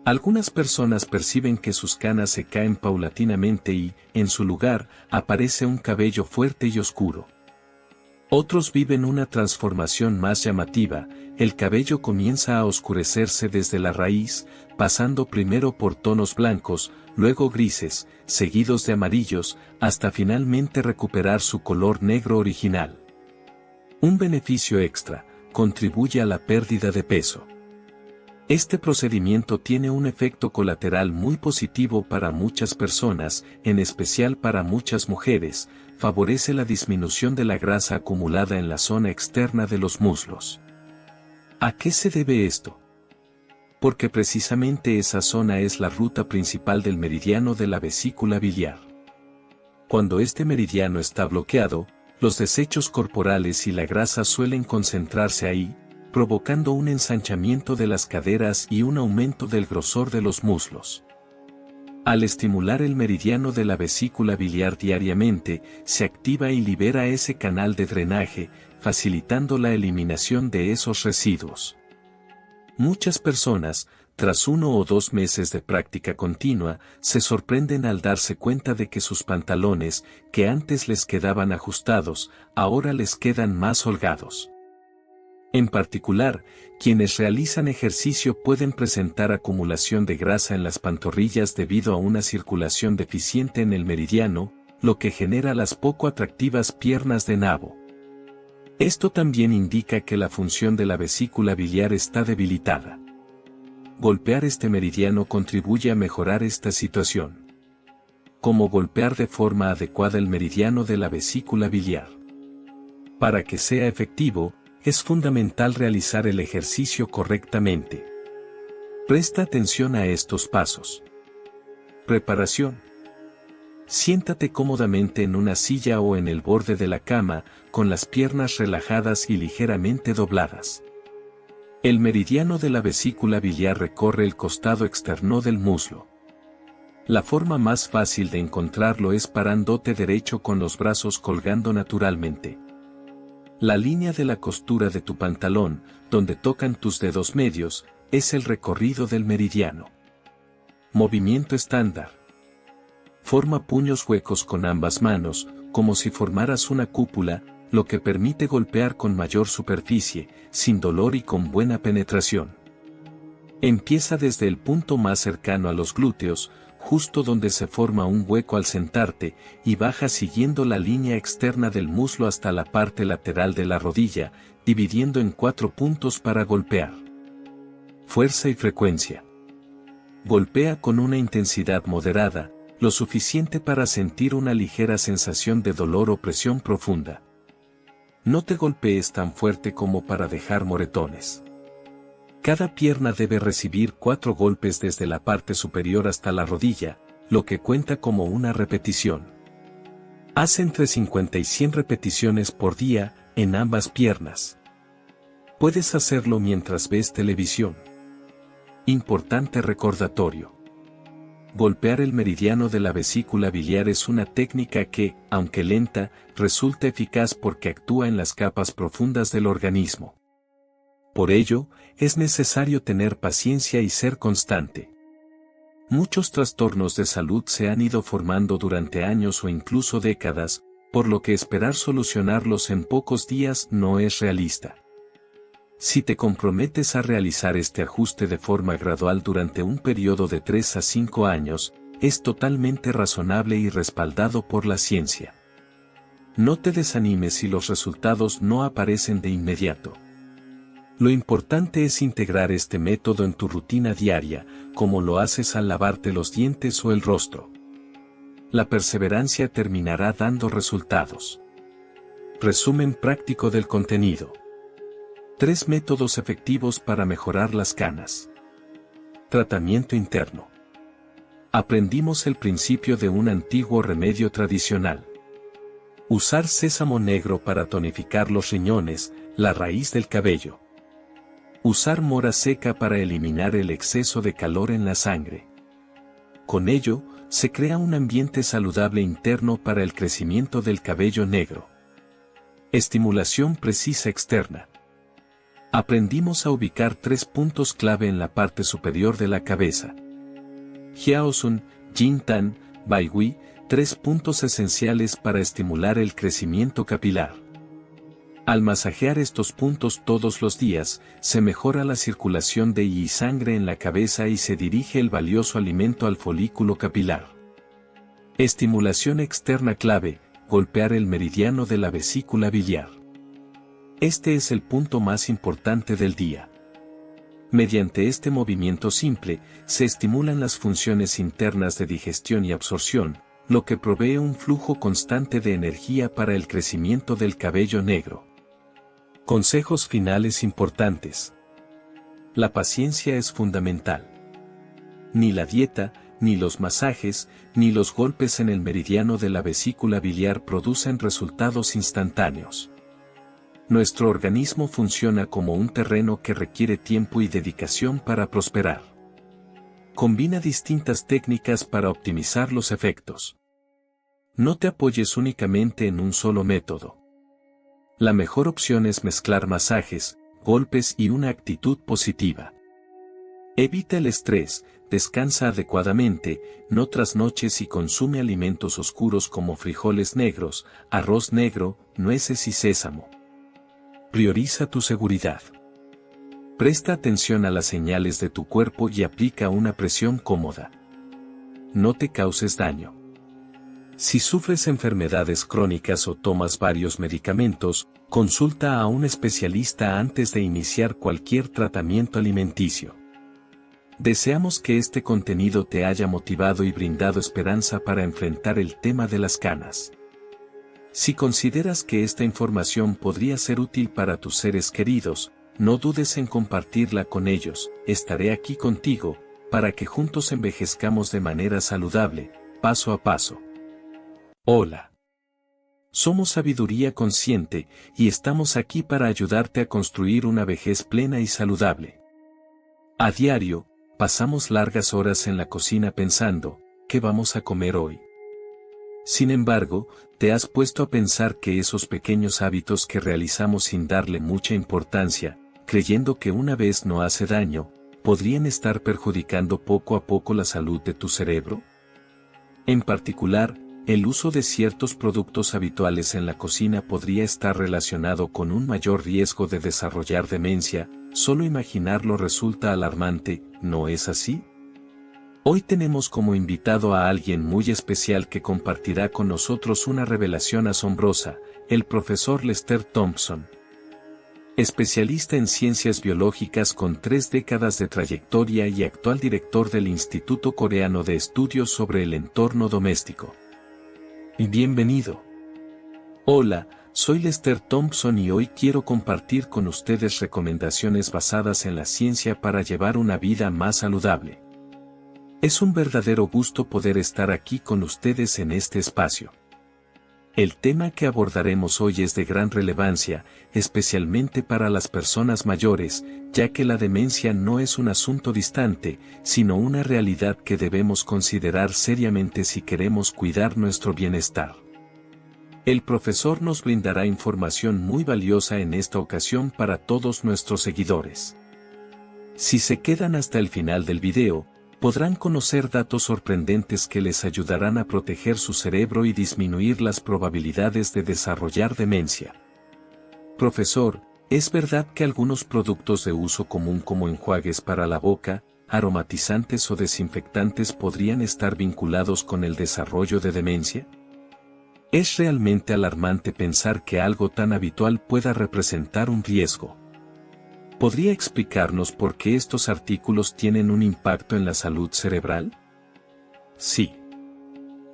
Speaker 1: Algunas personas perciben que sus canas se caen paulatinamente y, en su lugar, aparece un cabello fuerte y oscuro. Otros viven una transformación más llamativa: el cabello comienza a oscurecerse desde la raíz, pasando primero por tonos blancos, luego grises, seguidos de amarillos, hasta finalmente recuperar su color negro original. Un beneficio extra: contribuye a la pérdida de peso. Este procedimiento tiene un efecto colateral muy positivo para muchas personas, en especial para muchas mujeres: favorece la disminución de la grasa acumulada en la zona externa de los muslos. ¿A qué se debe esto? Porque precisamente esa zona es la ruta principal del meridiano de la vesícula biliar. Cuando este meridiano está bloqueado, los desechos corporales y la grasa suelen concentrarse ahí, provocando un ensanchamiento de las caderas y un aumento del grosor de los muslos. Al estimular el meridiano de la vesícula biliar diariamente, se activa y libera ese canal de drenaje, facilitando la eliminación de esos residuos. Muchas personas, tras 1 o 2 meses de práctica continua, se sorprenden al darse cuenta de que sus pantalones, que antes les quedaban ajustados, ahora les quedan más holgados. En particular, quienes realizan ejercicio pueden presentar acumulación de grasa en las pantorrillas debido a una circulación deficiente en el meridiano, lo que genera las poco atractivas piernas de nabo. Esto también indica que la función de la vesícula biliar está debilitada. Golpear este meridiano contribuye a mejorar esta situación. ¿Cómo golpear de forma adecuada el meridiano de la vesícula biliar? Para que sea efectivo, es fundamental realizar el ejercicio correctamente. Presta atención a estos pasos. Preparación. Siéntate cómodamente en una silla o en el borde de la cama, con las piernas relajadas y ligeramente dobladas. El meridiano de la vesícula biliar recorre el costado externo del muslo. La forma más fácil de encontrarlo es parándote derecho con los brazos colgando naturalmente. La línea de la costura de tu pantalón, donde tocan tus dedos medios, es el recorrido del meridiano. Movimiento estándar. Forma puños huecos con ambas manos, como si formaras una cúpula, lo que permite golpear con mayor superficie, sin dolor y con buena penetración. Empieza desde el punto más cercano a los glúteos, justo donde se forma un hueco al sentarte, y baja siguiendo la línea externa del muslo hasta la parte lateral de la rodilla, dividiendo en 4 puntos para golpear. Fuerza y frecuencia. Golpea con una intensidad moderada, lo suficiente para sentir una ligera sensación de dolor o presión profunda. No te golpees tan fuerte como para dejar moretones. Cada pierna debe recibir 4 golpes desde la parte superior hasta la rodilla, lo que cuenta como una repetición. Haz entre 50 y 100 repeticiones por día, en ambas piernas. Puedes hacerlo mientras ves televisión. Importante recordatorio. Golpear el meridiano de la vesícula biliar es una técnica que, aunque lenta, resulta eficaz porque actúa en las capas profundas del organismo. Por ello, es necesario tener paciencia y ser constante. Muchos trastornos de salud se han ido formando durante años o incluso décadas, por lo que esperar solucionarlos en pocos días no es realista. Si te comprometes a realizar este ajuste de forma gradual durante un periodo de 3 a 5 años, es totalmente razonable y respaldado por la ciencia. No te desanimes si los resultados no aparecen de inmediato. Lo importante es integrar este método en tu rutina diaria, como lo haces al lavarte los dientes o el rostro. La perseverancia terminará dando resultados. Resumen práctico del contenido. 3 métodos efectivos para mejorar las canas. Tratamiento interno. Aprendimos el principio de un antiguo remedio tradicional. Usar sésamo negro para tonificar los riñones, la raíz del cabello. Usar mora seca para eliminar el exceso de calor en la sangre. Con ello, se crea un ambiente saludable interno para el crecimiento del cabello negro. Estimulación precisa externa. Aprendimos a ubicar 3 puntos clave en la parte superior de la cabeza. Hyaosun, Yin Tan, Bai Hui, 3 puntos esenciales para estimular el crecimiento capilar. Al masajear estos puntos todos los días, se mejora la circulación de yi y sangre en la cabeza y se dirige el valioso alimento al folículo capilar. Estimulación externa clave, golpear el meridiano de la vesícula biliar. Este es el punto más importante del día. Mediante este movimiento simple, se estimulan las funciones internas de digestión y absorción, lo que provee un flujo constante de energía para el crecimiento del cabello negro. Consejos finales importantes. La paciencia es fundamental. Ni la dieta, ni los masajes, ni los golpes en el meridiano de la vesícula biliar producen resultados instantáneos. Nuestro organismo funciona como un terreno que requiere tiempo y dedicación para prosperar. Combina distintas técnicas para optimizar los efectos. No te apoyes únicamente en un solo método. La mejor opción es mezclar masajes, golpes y una actitud positiva. Evita el estrés, descansa adecuadamente, no trasnoches y consume alimentos oscuros como frijoles negros, arroz negro, nueces y sésamo. Prioriza tu seguridad. Presta atención a las señales de tu cuerpo y aplica una presión cómoda. No te causes daño. Si sufres enfermedades crónicas o tomas varios medicamentos, consulta a un especialista antes de iniciar cualquier tratamiento alimenticio. Deseamos que este contenido te haya motivado y brindado esperanza para enfrentar el tema de las canas. Si consideras que esta información podría ser útil para tus seres queridos, no dudes en compartirla con ellos. Estaré aquí contigo, para que juntos envejezcamos de manera saludable, paso a paso. Hola. Somos Sabiduría Consciente, y estamos aquí para ayudarte a construir una vejez plena y saludable. A diario, pasamos largas horas en la cocina pensando, ¿qué vamos a comer hoy? Sin embargo, ¿te has puesto a pensar que esos pequeños hábitos que realizamos sin darle mucha importancia, creyendo que una vez no hace daño, podrían estar perjudicando poco a poco la salud de tu cerebro? En particular, el uso de ciertos productos habituales en la cocina podría estar relacionado con un mayor riesgo de desarrollar demencia. Solo imaginarlo resulta alarmante, ¿no es así? Hoy tenemos como invitado a alguien muy especial que compartirá con nosotros una revelación asombrosa, el profesor Lester Thompson. Especialista en ciencias biológicas con 3 décadas de trayectoria y actual director del Instituto Coreano de Estudios sobre el Entorno Doméstico. Bienvenido. Hola, soy Lester Thompson y hoy quiero compartir con ustedes recomendaciones basadas en la ciencia para llevar una vida más saludable. Es un verdadero gusto poder estar aquí con ustedes en este espacio. El tema que abordaremos hoy es de gran relevancia, especialmente para las personas mayores, ya que la demencia no es un asunto distante, sino una realidad que debemos considerar seriamente si queremos cuidar nuestro bienestar. El profesor nos brindará información muy valiosa en esta ocasión para todos nuestros seguidores. Si se quedan hasta el final del video, podrán conocer datos sorprendentes que les ayudarán a proteger su cerebro y disminuir las probabilidades de desarrollar demencia. Profesor, ¿es verdad que algunos productos de uso común como enjuagues para la boca, aromatizantes o desinfectantes podrían estar vinculados con el desarrollo de demencia? Es realmente alarmante pensar que algo tan habitual pueda representar un riesgo. ¿Podría explicarnos por qué estos artículos tienen un impacto en la salud cerebral? Sí.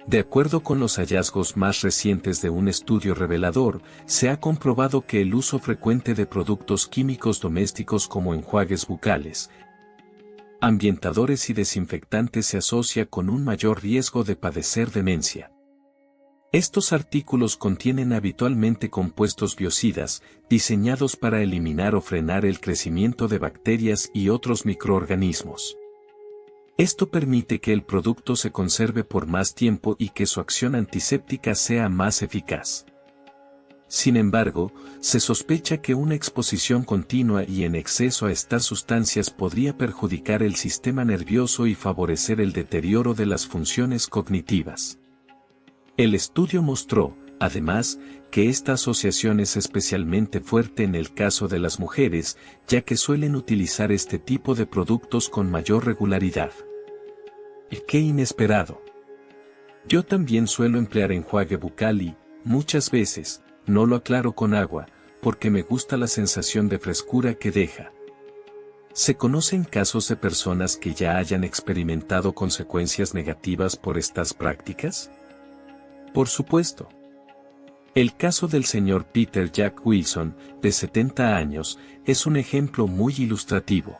Speaker 1: De acuerdo con los hallazgos más recientes de un estudio revelador, se ha comprobado que el uso frecuente de productos químicos domésticos como enjuagues bucales, ambientadores y desinfectantes se asocia con un mayor riesgo de padecer demencia. Estos artículos contienen habitualmente compuestos biocidas, diseñados para eliminar o frenar el crecimiento de bacterias y otros microorganismos. Esto permite que el producto se conserve por más tiempo y que su acción antiséptica sea más eficaz. Sin embargo, se sospecha que una exposición continua y en exceso a estas sustancias podría perjudicar el sistema nervioso y favorecer el deterioro de las funciones cognitivas. El estudio mostró, además, que esta asociación es especialmente fuerte en el caso de las mujeres, ya que suelen utilizar este tipo de productos con mayor regularidad. ¡Qué inesperado! Yo también suelo emplear enjuague bucal y, muchas veces, no lo aclaro con agua, porque me gusta la sensación de frescura que deja. ¿Se conocen casos de personas que ya hayan experimentado consecuencias negativas por estas prácticas? Por supuesto. El caso del señor Peter Jack Wilson, de 70 años, es un ejemplo muy ilustrativo.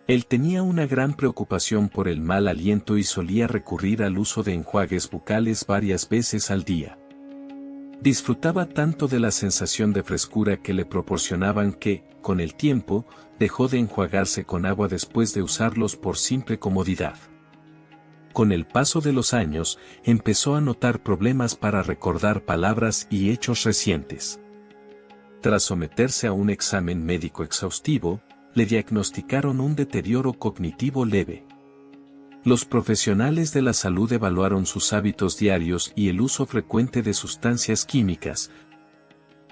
Speaker 1: Él tenía una gran preocupación por el mal aliento y solía recurrir al uso de enjuagues bucales varias veces al día. Disfrutaba tanto de la sensación de frescura que le proporcionaban que, con el tiempo, dejó de enjuagarse con agua después de usarlos por simple comodidad. Con el paso de los años, empezó a notar problemas para recordar palabras y hechos recientes. Tras someterse a un examen médico exhaustivo, le diagnosticaron un deterioro cognitivo leve. Los profesionales de la salud evaluaron sus hábitos diarios y el uso frecuente de sustancias químicas,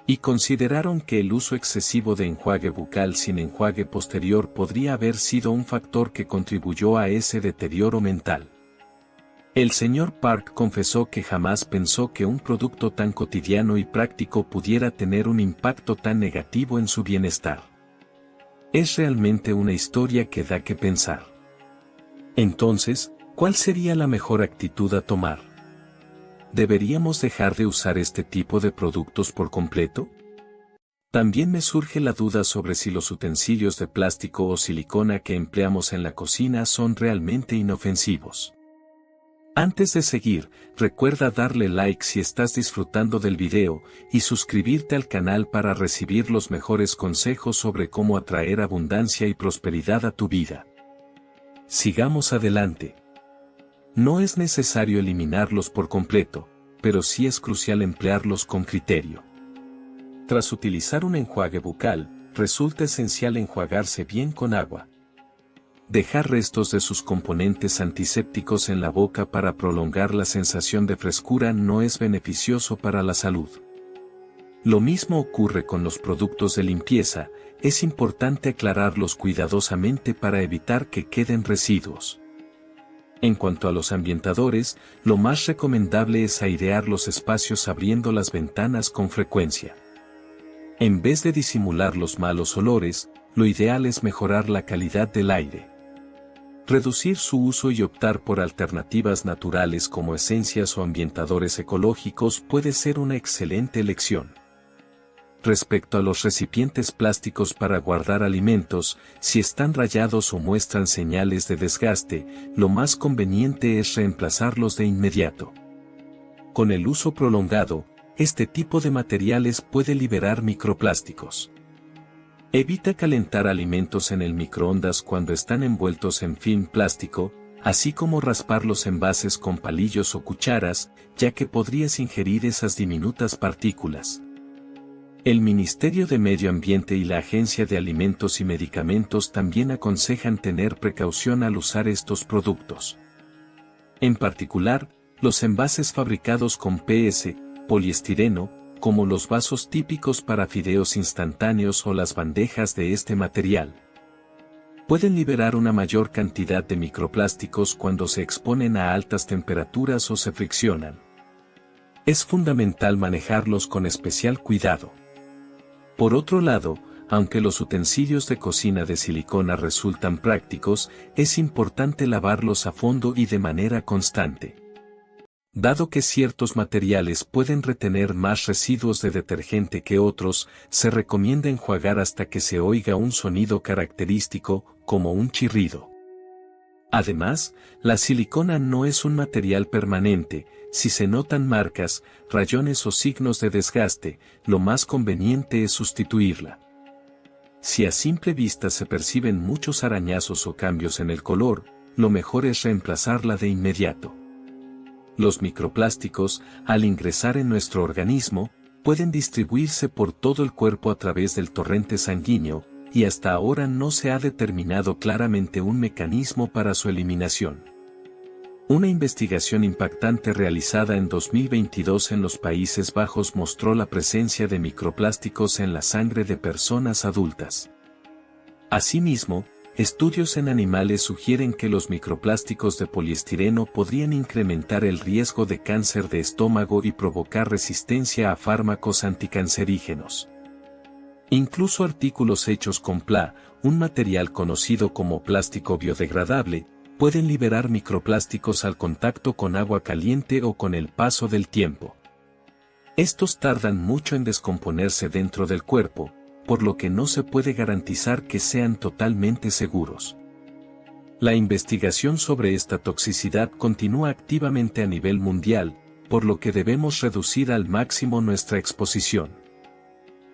Speaker 1: y consideraron que el uso excesivo de enjuague bucal sin enjuague posterior podría haber sido un factor que contribuyó a ese deterioro mental. El señor Park confesó que jamás pensó que un producto tan cotidiano y práctico pudiera tener un impacto tan negativo en su bienestar. Es realmente una historia que da que pensar. Entonces, ¿cuál sería la mejor actitud a tomar? ¿Deberíamos dejar de usar este tipo de productos por completo? También me surge la duda sobre si los utensilios de plástico o silicona que empleamos en la cocina son realmente inofensivos. Antes de seguir, recuerda darle like si estás disfrutando del video y suscribirte al canal para recibir los mejores consejos sobre cómo atraer abundancia y prosperidad a tu vida. Sigamos adelante. No es necesario eliminarlos por completo, pero sí es crucial emplearlos con criterio. Tras utilizar un enjuague bucal, resulta esencial enjuagarse bien con agua. Dejar restos de sus componentes antisépticos en la boca para prolongar la sensación de frescura no es beneficioso para la salud. Lo mismo ocurre con los productos de limpieza, es importante aclararlos cuidadosamente para evitar que queden residuos. En cuanto a los ambientadores, lo más recomendable es airear los espacios abriendo las ventanas con frecuencia. En vez de disimular los malos olores, lo ideal es mejorar la calidad del aire. Reducir su uso y optar por alternativas naturales como esencias o ambientadores ecológicos puede ser una excelente elección. Respecto a los recipientes plásticos para guardar alimentos, si están rayados o muestran señales de desgaste, lo más conveniente es reemplazarlos de inmediato. Con el uso prolongado, este tipo de materiales puede liberar microplásticos. Evita calentar alimentos en el microondas cuando están envueltos en film plástico, así como raspar los envases con palillos o cucharas, ya que podrías ingerir esas diminutas partículas. El Ministerio de Medio Ambiente y la Agencia de Alimentos y Medicamentos también aconsejan tener precaución al usar estos productos. En particular, los envases fabricados con PS, poliestireno, como los vasos típicos para fideos instantáneos o las bandejas de este material, pueden liberar una mayor cantidad de microplásticos cuando se exponen a altas temperaturas o se friccionan. Es fundamental manejarlos con especial cuidado. Por otro lado, aunque los utensilios de cocina de silicona resultan prácticos, es importante lavarlos a fondo y de manera constante. Dado que ciertos materiales pueden retener más residuos de detergente que otros, se recomienda enjuagar hasta que se oiga un sonido característico, como un chirrido. Además, la silicona no es un material permanente. Si se notan marcas, rayones o signos de desgaste, lo más conveniente es sustituirla. Si a simple vista se perciben muchos arañazos o cambios en el color, lo mejor es reemplazarla de inmediato. Los microplásticos, al ingresar en nuestro organismo, pueden distribuirse por todo el cuerpo a través del torrente sanguíneo, y hasta ahora no se ha determinado claramente un mecanismo para su eliminación. Una investigación impactante realizada en 2022 en los Países Bajos mostró la presencia de microplásticos en la sangre de personas adultas. Asimismo, estudios en animales sugieren que los microplásticos de poliestireno podrían incrementar el riesgo de cáncer de estómago y provocar resistencia a fármacos anticancerígenos. Incluso artículos hechos con PLA, un material conocido como plástico biodegradable, pueden liberar microplásticos al contacto con agua caliente o con el paso del tiempo. Estos tardan mucho en descomponerse dentro del cuerpo, por lo que no se puede garantizar que sean totalmente seguros. La investigación sobre esta toxicidad continúa activamente a nivel mundial, por lo que debemos reducir al máximo nuestra exposición.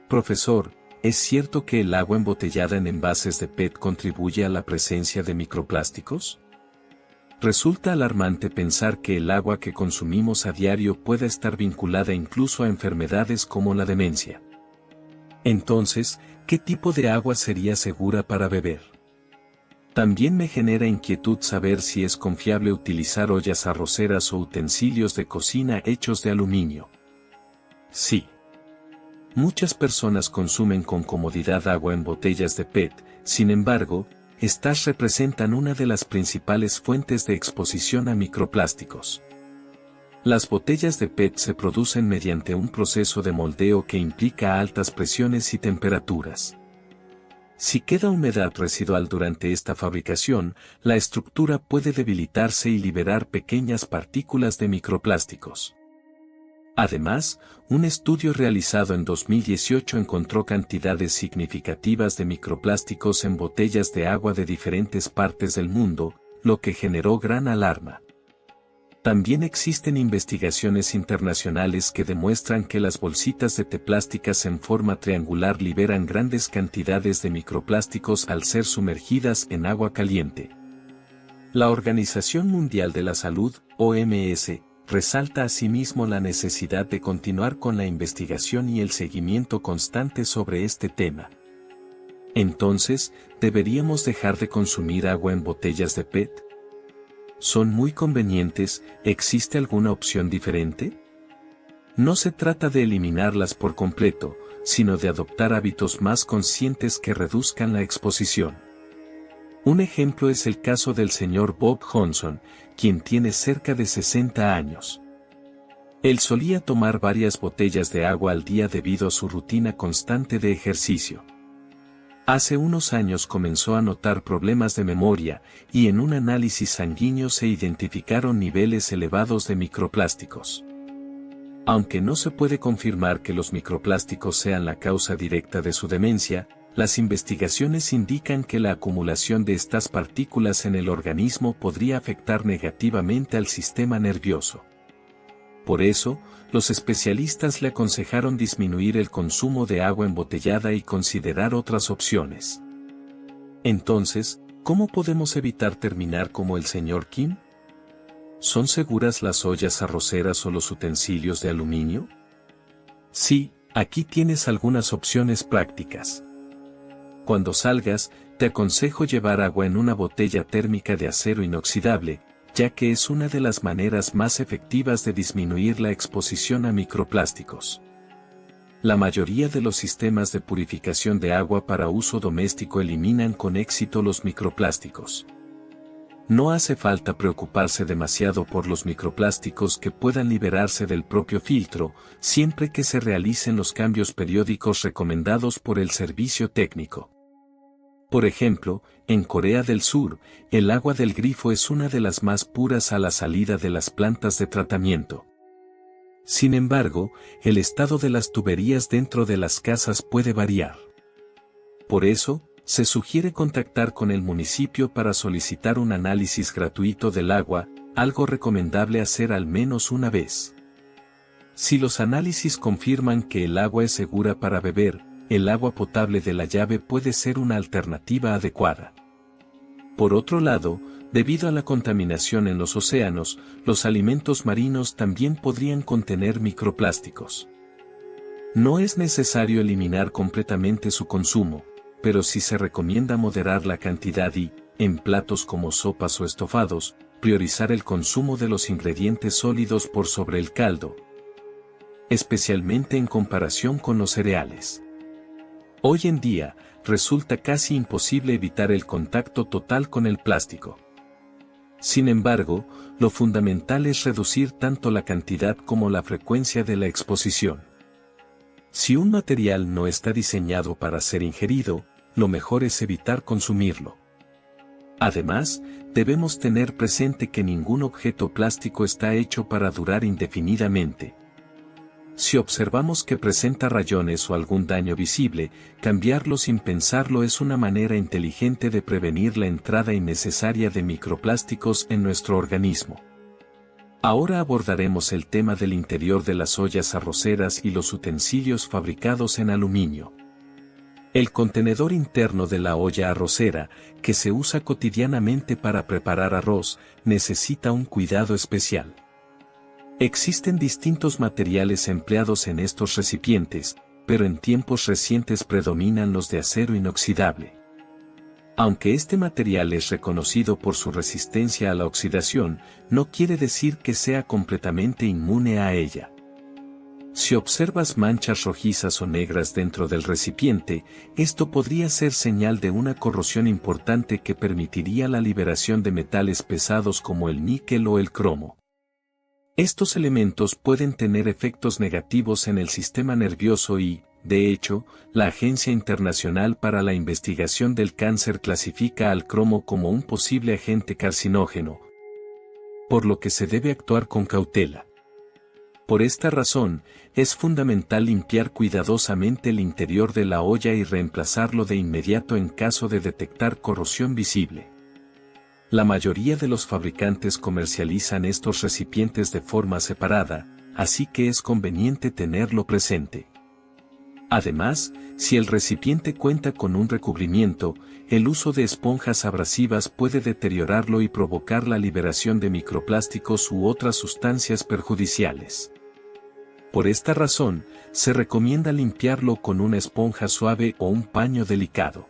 Speaker 1: Profesor, ¿es cierto que el agua embotellada en envases de PET contribuye a la presencia de microplásticos? Resulta alarmante pensar que el agua que consumimos a diario pueda estar vinculada incluso a enfermedades como la demencia. Entonces, ¿qué tipo de agua sería segura para beber? También me genera inquietud saber si es confiable utilizar ollas arroceras o utensilios de cocina hechos de aluminio. Sí. Muchas personas consumen con comodidad agua en botellas de PET, sin embargo, estas representan una de las principales fuentes de exposición a microplásticos. Las botellas de PET se producen mediante un proceso de moldeo que implica altas presiones y temperaturas. Si queda humedad residual durante esta fabricación, la estructura puede debilitarse y liberar pequeñas partículas de microplásticos. Además, un estudio realizado en 2018 encontró cantidades significativas de microplásticos en botellas de agua de diferentes partes del mundo, lo que generó gran alarma. También existen investigaciones internacionales que demuestran que las bolsitas de té plásticas en forma triangular liberan grandes cantidades de microplásticos al ser sumergidas en agua caliente. La Organización Mundial de la Salud, OMS, resalta asimismo la necesidad de continuar con la investigación y el seguimiento constante sobre este tema. Entonces, ¿deberíamos dejar de consumir agua en botellas de PET? ¿Son muy convenientes? ¿Existe alguna opción diferente? No se trata de eliminarlas por completo, sino de adoptar hábitos más conscientes que reduzcan la exposición. Un ejemplo es el caso del señor Bob Johnson, quien tiene cerca de 60 años. Él solía tomar varias botellas de agua al día debido a su rutina constante de ejercicio. Hace unos años comenzó a notar problemas de memoria, y en un análisis sanguíneo se identificaron niveles elevados de microplásticos. Aunque no se puede confirmar que los microplásticos sean la causa directa de su demencia, las investigaciones indican que la acumulación de estas partículas en el organismo podría afectar negativamente al sistema nervioso. Por eso, los especialistas le aconsejaron disminuir el consumo de agua embotellada y considerar otras opciones. Entonces, ¿Cómo podemos evitar terminar como el señor Kim? ¿Son seguras las ollas arroceras o los utensilios de aluminio? Sí, aquí tienes algunas opciones prácticas. Cuando salgas, te aconsejo llevar agua en una botella térmica de acero inoxidable, ya que es una de las maneras más efectivas de disminuir la exposición a microplásticos. La mayoría de los sistemas de purificación de agua para uso doméstico eliminan con éxito los microplásticos. No hace falta preocuparse demasiado por los microplásticos que puedan liberarse del propio filtro, siempre que se realicen los cambios periódicos recomendados por el servicio técnico. Por ejemplo, en Corea del Sur, el agua del grifo es una de las más puras a la salida de las plantas de tratamiento. Sin embargo, el estado de las tuberías dentro de las casas puede variar. Por eso, se sugiere contactar con el municipio para solicitar un análisis gratuito del agua, algo recomendable hacer al menos una vez. Si los análisis confirman que el agua es segura para beber, el agua potable de la llave puede ser una alternativa adecuada. Por otro lado, debido a la contaminación en los océanos, los alimentos marinos también podrían contener microplásticos. No es necesario eliminar completamente su consumo, pero sí se recomienda moderar la cantidad y, en platos como sopas o estofados, priorizar el consumo de los ingredientes sólidos por sobre el caldo, especialmente en comparación con los cereales. Hoy en día, resulta casi imposible evitar el contacto total con el plástico. Sin embargo, lo fundamental es reducir tanto la cantidad como la frecuencia de la exposición. Si un material no está diseñado para ser ingerido, lo mejor es evitar consumirlo. Además, debemos tener presente que ningún objeto plástico está hecho para durar indefinidamente. Si observamos que presenta rayones o algún daño visible, cambiarlo sin pensarlo es una manera inteligente de prevenir la entrada innecesaria de microplásticos en nuestro organismo. Ahora abordaremos el tema del interior de las ollas arroceras y los utensilios fabricados en aluminio. El contenedor interno de la olla arrocera, que se usa cotidianamente para preparar arroz, necesita un cuidado especial. Existen distintos materiales empleados en estos recipientes, pero en tiempos recientes predominan los de acero inoxidable. Aunque este material es reconocido por su resistencia a la oxidación, no quiere decir que sea completamente inmune a ella. Si observas manchas rojizas o negras dentro del recipiente, esto podría ser señal de una corrosión importante que permitiría la liberación de metales pesados como el níquel o el cromo. Estos elementos pueden tener efectos negativos en el sistema nervioso y, de hecho, la Agencia Internacional para la Investigación del Cáncer clasifica al cromo como un posible agente carcinógeno, por lo que se debe actuar con cautela. Por esta razón, es fundamental limpiar cuidadosamente el interior de la olla y reemplazarlo de inmediato en caso de detectar corrosión visible. La mayoría de los fabricantes comercializan estos recipientes de forma separada, así que es conveniente tenerlo presente. Además, si el recipiente cuenta con un recubrimiento, el uso de esponjas abrasivas puede deteriorarlo y provocar la liberación de microplásticos u otras sustancias perjudiciales. Por esta razón, se recomienda limpiarlo con una esponja suave o un paño delicado.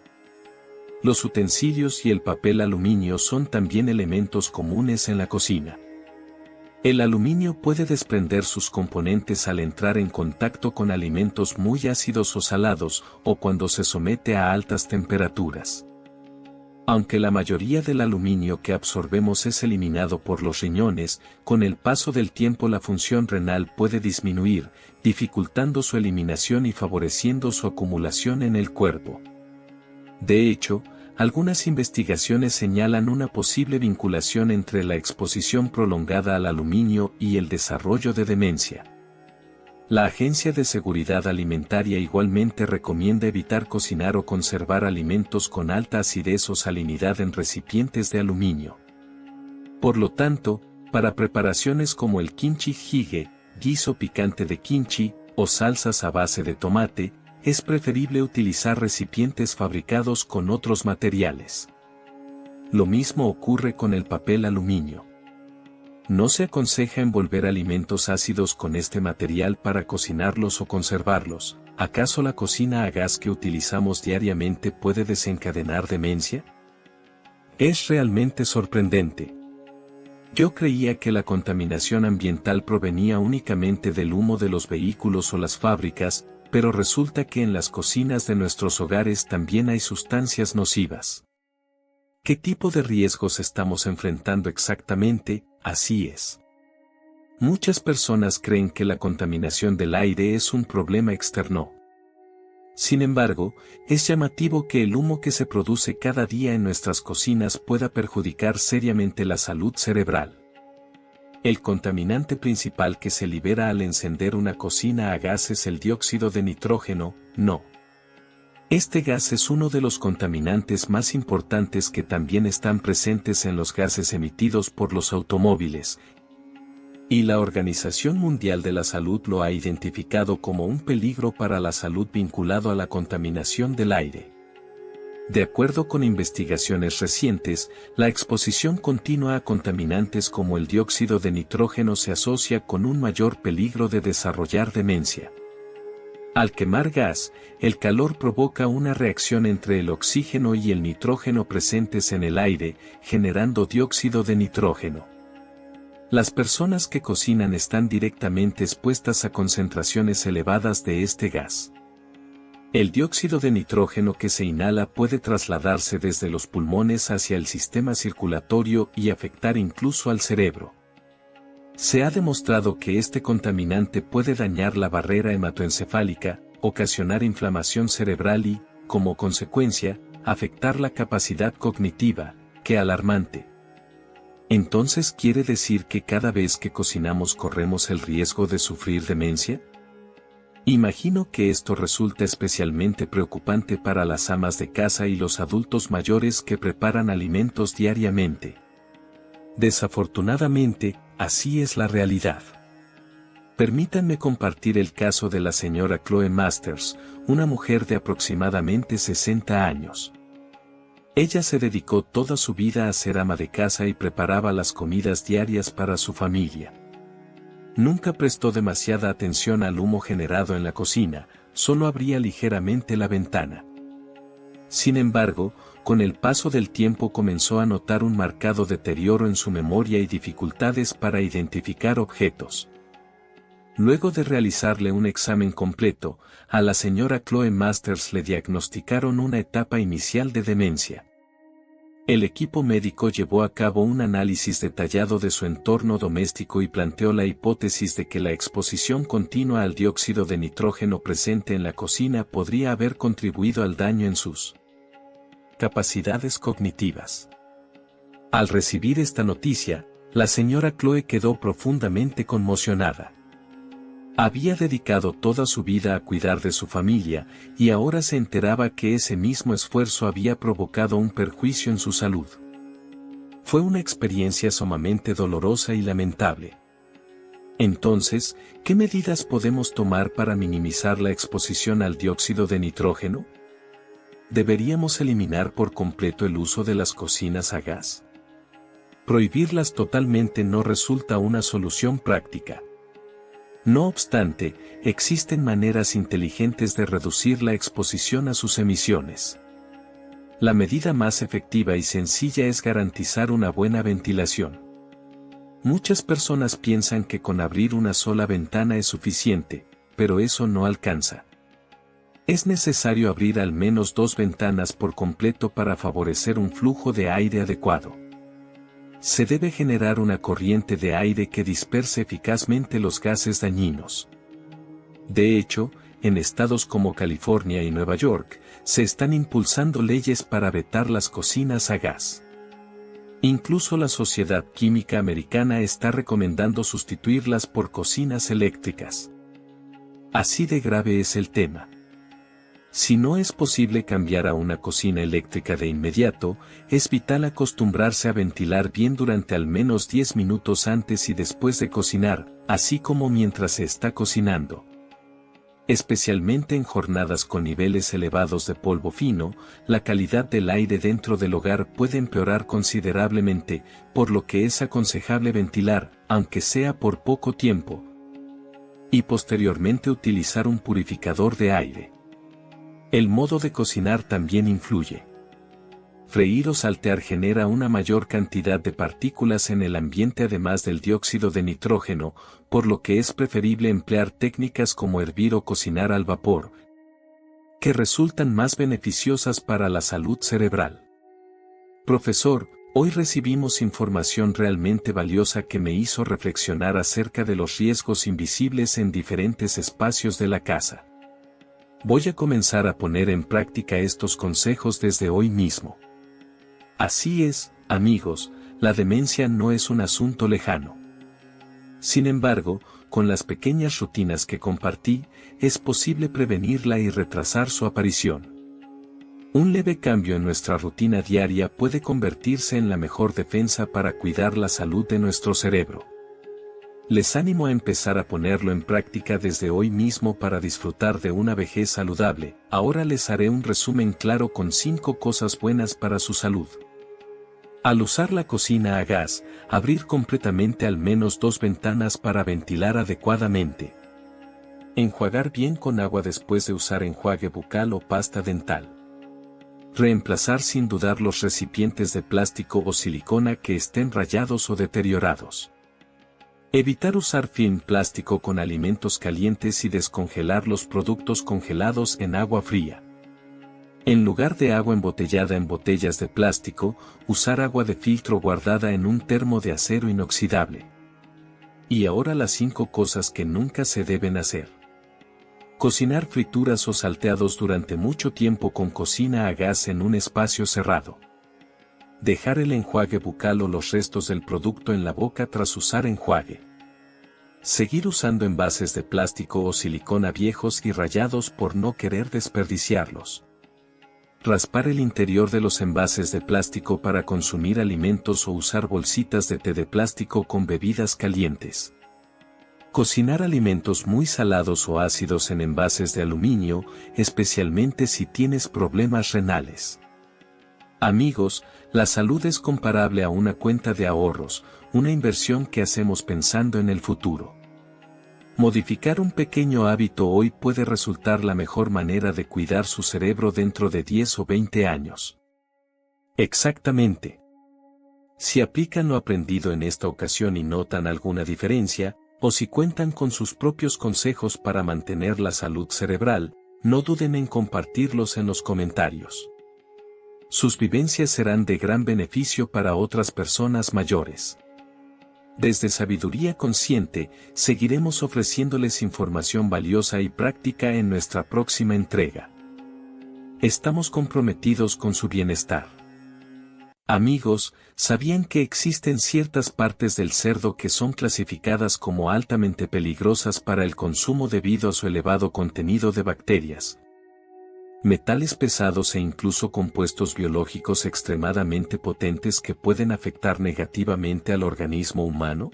Speaker 1: Los utensilios y el papel aluminio son también elementos comunes en la cocina. El aluminio puede desprender sus componentes al entrar en contacto con alimentos muy ácidos o salados, o cuando se somete a altas temperaturas. Aunque la mayoría del aluminio que absorbemos es eliminado por los riñones, con el paso del tiempo la función renal puede disminuir, dificultando su eliminación y favoreciendo su acumulación en el cuerpo. De hecho, algunas investigaciones señalan una posible vinculación entre la exposición prolongada al aluminio y el desarrollo de demencia. La Agencia de Seguridad Alimentaria igualmente recomienda evitar cocinar o conservar alimentos con alta acidez o salinidad en recipientes de aluminio. Por lo tanto, para preparaciones como el kimchi jjigae, guiso picante de kimchi, o salsas a base de tomate, es preferible utilizar recipientes fabricados con otros materiales. Lo mismo ocurre con el papel aluminio. No se aconseja envolver alimentos ácidos con este material para cocinarlos o conservarlos. ¿Acaso la cocina a gas que utilizamos diariamente puede desencadenar demencia? Es realmente sorprendente. Yo creía que la contaminación ambiental provenía únicamente del humo de los vehículos o las fábricas, pero resulta que en las cocinas de nuestros hogares también hay sustancias nocivas. ¿Qué tipo de riesgos estamos enfrentando exactamente? Así es. Muchas personas creen que la contaminación del aire es un problema externo. Sin embargo, es llamativo que el humo que se produce cada día en nuestras cocinas pueda perjudicar seriamente la salud cerebral. El contaminante principal que se libera al encender una cocina a gas es el dióxido de nitrógeno, NO. Este gas es uno de los contaminantes más importantes que también están presentes en los gases emitidos por los automóviles, y la Organización Mundial de la Salud lo ha identificado como un peligro para la salud vinculado a la contaminación del aire. De acuerdo con investigaciones recientes, la exposición continua a contaminantes como el dióxido de nitrógeno se asocia con un mayor peligro de desarrollar demencia. Al quemar gas, el calor provoca una reacción entre el oxígeno y el nitrógeno presentes en el aire, generando dióxido de nitrógeno. Las personas que cocinan están directamente expuestas a concentraciones elevadas de este gas. El dióxido de nitrógeno que se inhala puede trasladarse desde los pulmones hacia el sistema circulatorio y afectar incluso al cerebro. Se ha demostrado que este contaminante puede dañar la barrera hematoencefálica, ocasionar inflamación cerebral y, como consecuencia, afectar la capacidad cognitiva. ¡Qué alarmante! ¿Entonces quiere decir que cada vez que cocinamos corremos el riesgo de sufrir demencia? Imagino que esto resulta especialmente preocupante para las amas de casa y los adultos mayores que preparan alimentos diariamente. Desafortunadamente, así es la realidad. Permítanme compartir el caso de la señora Chloe Masters, una mujer de aproximadamente 60 años. Ella se dedicó toda su vida a ser ama de casa y preparaba las comidas diarias para su familia. Nunca prestó demasiada atención al humo generado en la cocina, solo abría ligeramente la ventana. Sin embargo, con el paso del tiempo comenzó a notar un marcado deterioro en su memoria y dificultades para identificar objetos. Luego de realizarle un examen completo, a la señora Chloe Masters le diagnosticaron una etapa inicial de demencia. El equipo médico llevó a cabo un análisis detallado de su entorno doméstico y planteó la hipótesis de que la exposición continua al dióxido de nitrógeno presente en la cocina podría haber contribuido al daño en sus capacidades cognitivas. Al recibir esta noticia, la señora Chloe quedó profundamente conmocionada. Había dedicado toda su vida a cuidar de su familia, y ahora se enteraba que ese mismo esfuerzo había provocado un perjuicio en su salud. Fue una experiencia sumamente dolorosa y lamentable. Entonces, ¿qué medidas podemos tomar para minimizar la exposición al dióxido de nitrógeno? ¿Deberíamos eliminar por completo el uso de las cocinas a gas? Prohibirlas totalmente no resulta una solución práctica. No obstante, existen maneras inteligentes de reducir la exposición a sus emisiones. La medida más efectiva y sencilla es garantizar una buena ventilación. Muchas personas piensan que con abrir una sola ventana es suficiente, pero eso no alcanza. Es necesario abrir al menos 2 ventanas por completo para favorecer un flujo de aire adecuado. Se debe generar una corriente de aire que disperse eficazmente los gases dañinos. De hecho, en estados como California y Nueva York, se están impulsando leyes para vetar las cocinas a gas. Incluso la Sociedad Química Americana está recomendando sustituirlas por cocinas eléctricas. Así de grave es el tema. Si no es posible cambiar a una cocina eléctrica de inmediato, es vital acostumbrarse a ventilar bien durante al menos 10 minutos antes y después de cocinar, así como mientras se está cocinando. Especialmente en jornadas con niveles elevados de polvo fino, la calidad del aire dentro del hogar puede empeorar considerablemente, por lo que es aconsejable ventilar, aunque sea por poco tiempo, y posteriormente utilizar un purificador de aire. El modo de cocinar también influye. Freír o saltear genera una mayor cantidad de partículas en el ambiente además del dióxido de nitrógeno, por lo que es preferible emplear técnicas como hervir o cocinar al vapor, que resultan más beneficiosas para la salud cerebral. Profesor, hoy recibimos información realmente valiosa que me hizo reflexionar acerca de los riesgos invisibles en diferentes espacios de la casa. Voy a comenzar a poner en práctica estos consejos desde hoy mismo. Así es, amigos, la demencia no es un asunto lejano. Sin embargo, con las pequeñas rutinas que compartí, es posible prevenirla y retrasar su aparición. Un leve cambio en nuestra rutina diaria puede convertirse en la mejor defensa para cuidar la salud de nuestro cerebro. Les animo a empezar a ponerlo en práctica desde hoy mismo para disfrutar de una vejez saludable. Ahora les haré un resumen claro con 5 cosas buenas para su salud. Al usar la cocina a gas, abrir completamente al menos 2 ventanas para ventilar adecuadamente. Enjuagar bien con agua después de usar enjuague bucal o pasta dental. Reemplazar sin dudar los recipientes de plástico o silicona que estén rayados o deteriorados. Evitar usar film plástico con alimentos calientes y descongelar los productos congelados en agua fría. En lugar de agua embotellada en botellas de plástico, usar agua de filtro guardada en un termo de acero inoxidable. Y ahora las 5 cosas que nunca se deben hacer. Cocinar frituras o salteados durante mucho tiempo con cocina a gas en un espacio cerrado. Dejar el enjuague bucal o los restos del producto en la boca tras usar enjuague. Seguir usando envases de plástico o silicona viejos y rayados por no querer desperdiciarlos. Raspar el interior de los envases de plástico para consumir alimentos o usar bolsitas de té de plástico con bebidas calientes. Cocinar alimentos muy salados o ácidos en envases de aluminio, especialmente si tienes problemas renales. Amigos, la salud es comparable a una cuenta de ahorros, una inversión que hacemos pensando en el futuro. Modificar un pequeño hábito hoy puede resultar la mejor manera de cuidar su cerebro dentro de 10 o 20 años. Exactamente. Si aplican lo aprendido en esta ocasión y notan alguna diferencia, o si cuentan con sus propios consejos para mantener la salud cerebral, no duden en compartirlos en los comentarios. Sus vivencias serán de gran beneficio para otras personas mayores. Desde Sabiduría Consciente, seguiremos ofreciéndoles información valiosa y práctica en nuestra próxima entrega. Estamos comprometidos con su bienestar. Amigos, ¿sabían que existen ciertas partes del cerdo que son clasificadas como altamente peligrosas para el consumo debido a su elevado contenido de bacterias, metales pesados e incluso compuestos biológicos extremadamente potentes que pueden afectar negativamente al organismo humano?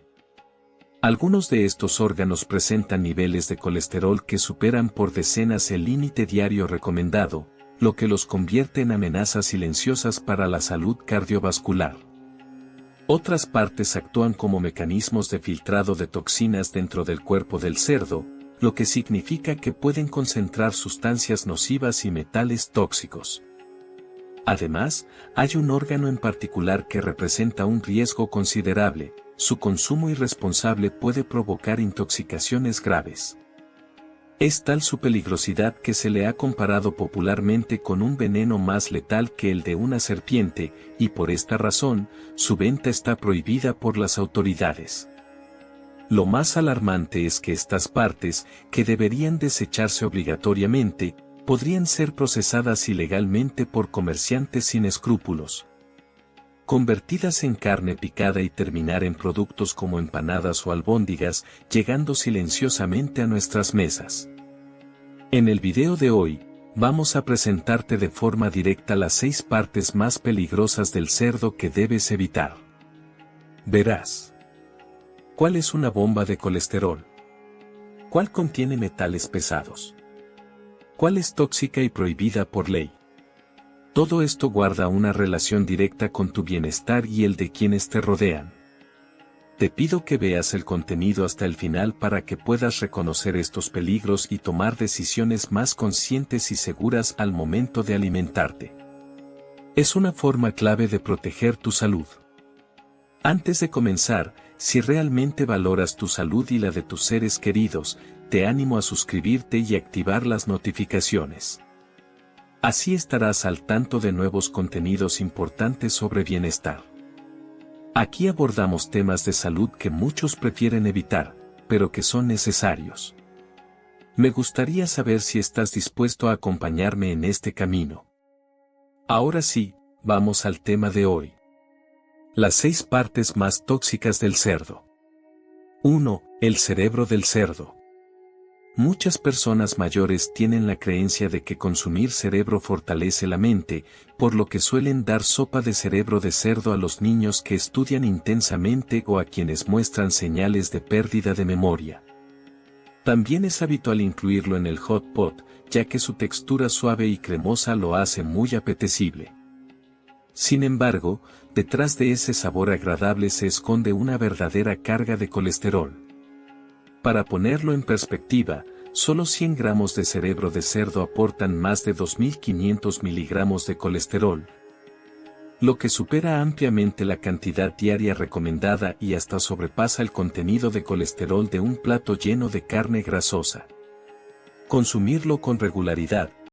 Speaker 1: Algunos de estos órganos presentan niveles de colesterol que superan por decenas el límite diario recomendado, lo que los convierte en amenazas silenciosas para la salud cardiovascular. Otras partes actúan como mecanismos de filtrado de toxinas dentro del cuerpo del cerdo, lo que significa que pueden concentrar sustancias nocivas y metales tóxicos. Además, hay un órgano en particular que representa un riesgo considerable. Su consumo irresponsable puede provocar intoxicaciones graves. Es tal su peligrosidad que se le ha comparado popularmente con un veneno más letal que el de una serpiente, y por esta razón, su venta está prohibida por las autoridades. Lo más alarmante es que estas partes, que deberían desecharse obligatoriamente, podrían ser procesadas ilegalmente por comerciantes sin escrúpulos, convertidas en carne picada y terminar en productos como empanadas o albóndigas, llegando silenciosamente a nuestras mesas. En el video de hoy, vamos a presentarte de forma directa las 6 partes más peligrosas del cerdo que debes evitar. Verás. ¿Cuál es una bomba de colesterol? ¿Cuál contiene metales pesados? cuál es tóxica y prohibida por ley. Todo esto guarda una relación directa con tu bienestar y el de quienes te rodean. Te pido que veas el contenido hasta el final para que puedas reconocer estos peligros y tomar decisiones más conscientes y seguras al momento de alimentarte. Es una forma clave de proteger tu salud. Antes de comenzar, si realmente valoras tu salud y la de tus seres queridos, te animo a suscribirte y activar las notificaciones. Así estarás al tanto de nuevos contenidos importantes sobre bienestar. Aquí abordamos temas de salud que muchos prefieren evitar, pero que son necesarios. Me gustaría saber si estás dispuesto a acompañarme en este camino. Ahora sí, vamos al tema de hoy. Las 6 partes más tóxicas del cerdo. 1. El cerebro del cerdo. Muchas personas mayores tienen la creencia de que consumir cerebro fortalece la mente, por lo que suelen dar sopa de cerebro de cerdo a los niños que estudian intensamente o a quienes muestran señales de pérdida de memoria. También es habitual incluirlo en el hot pot, ya que su textura suave y cremosa lo hace muy apetecible. Sin embargo, detrás de ese sabor agradable se esconde una verdadera carga de colesterol. Para ponerlo en perspectiva, solo 100 gramos de cerebro de cerdo aportan más de 2.500 miligramos de colesterol, lo que supera ampliamente la cantidad diaria recomendada y hasta sobrepasa el contenido de colesterol de un plato lleno de carne grasosa. Consumirlo con regularidad,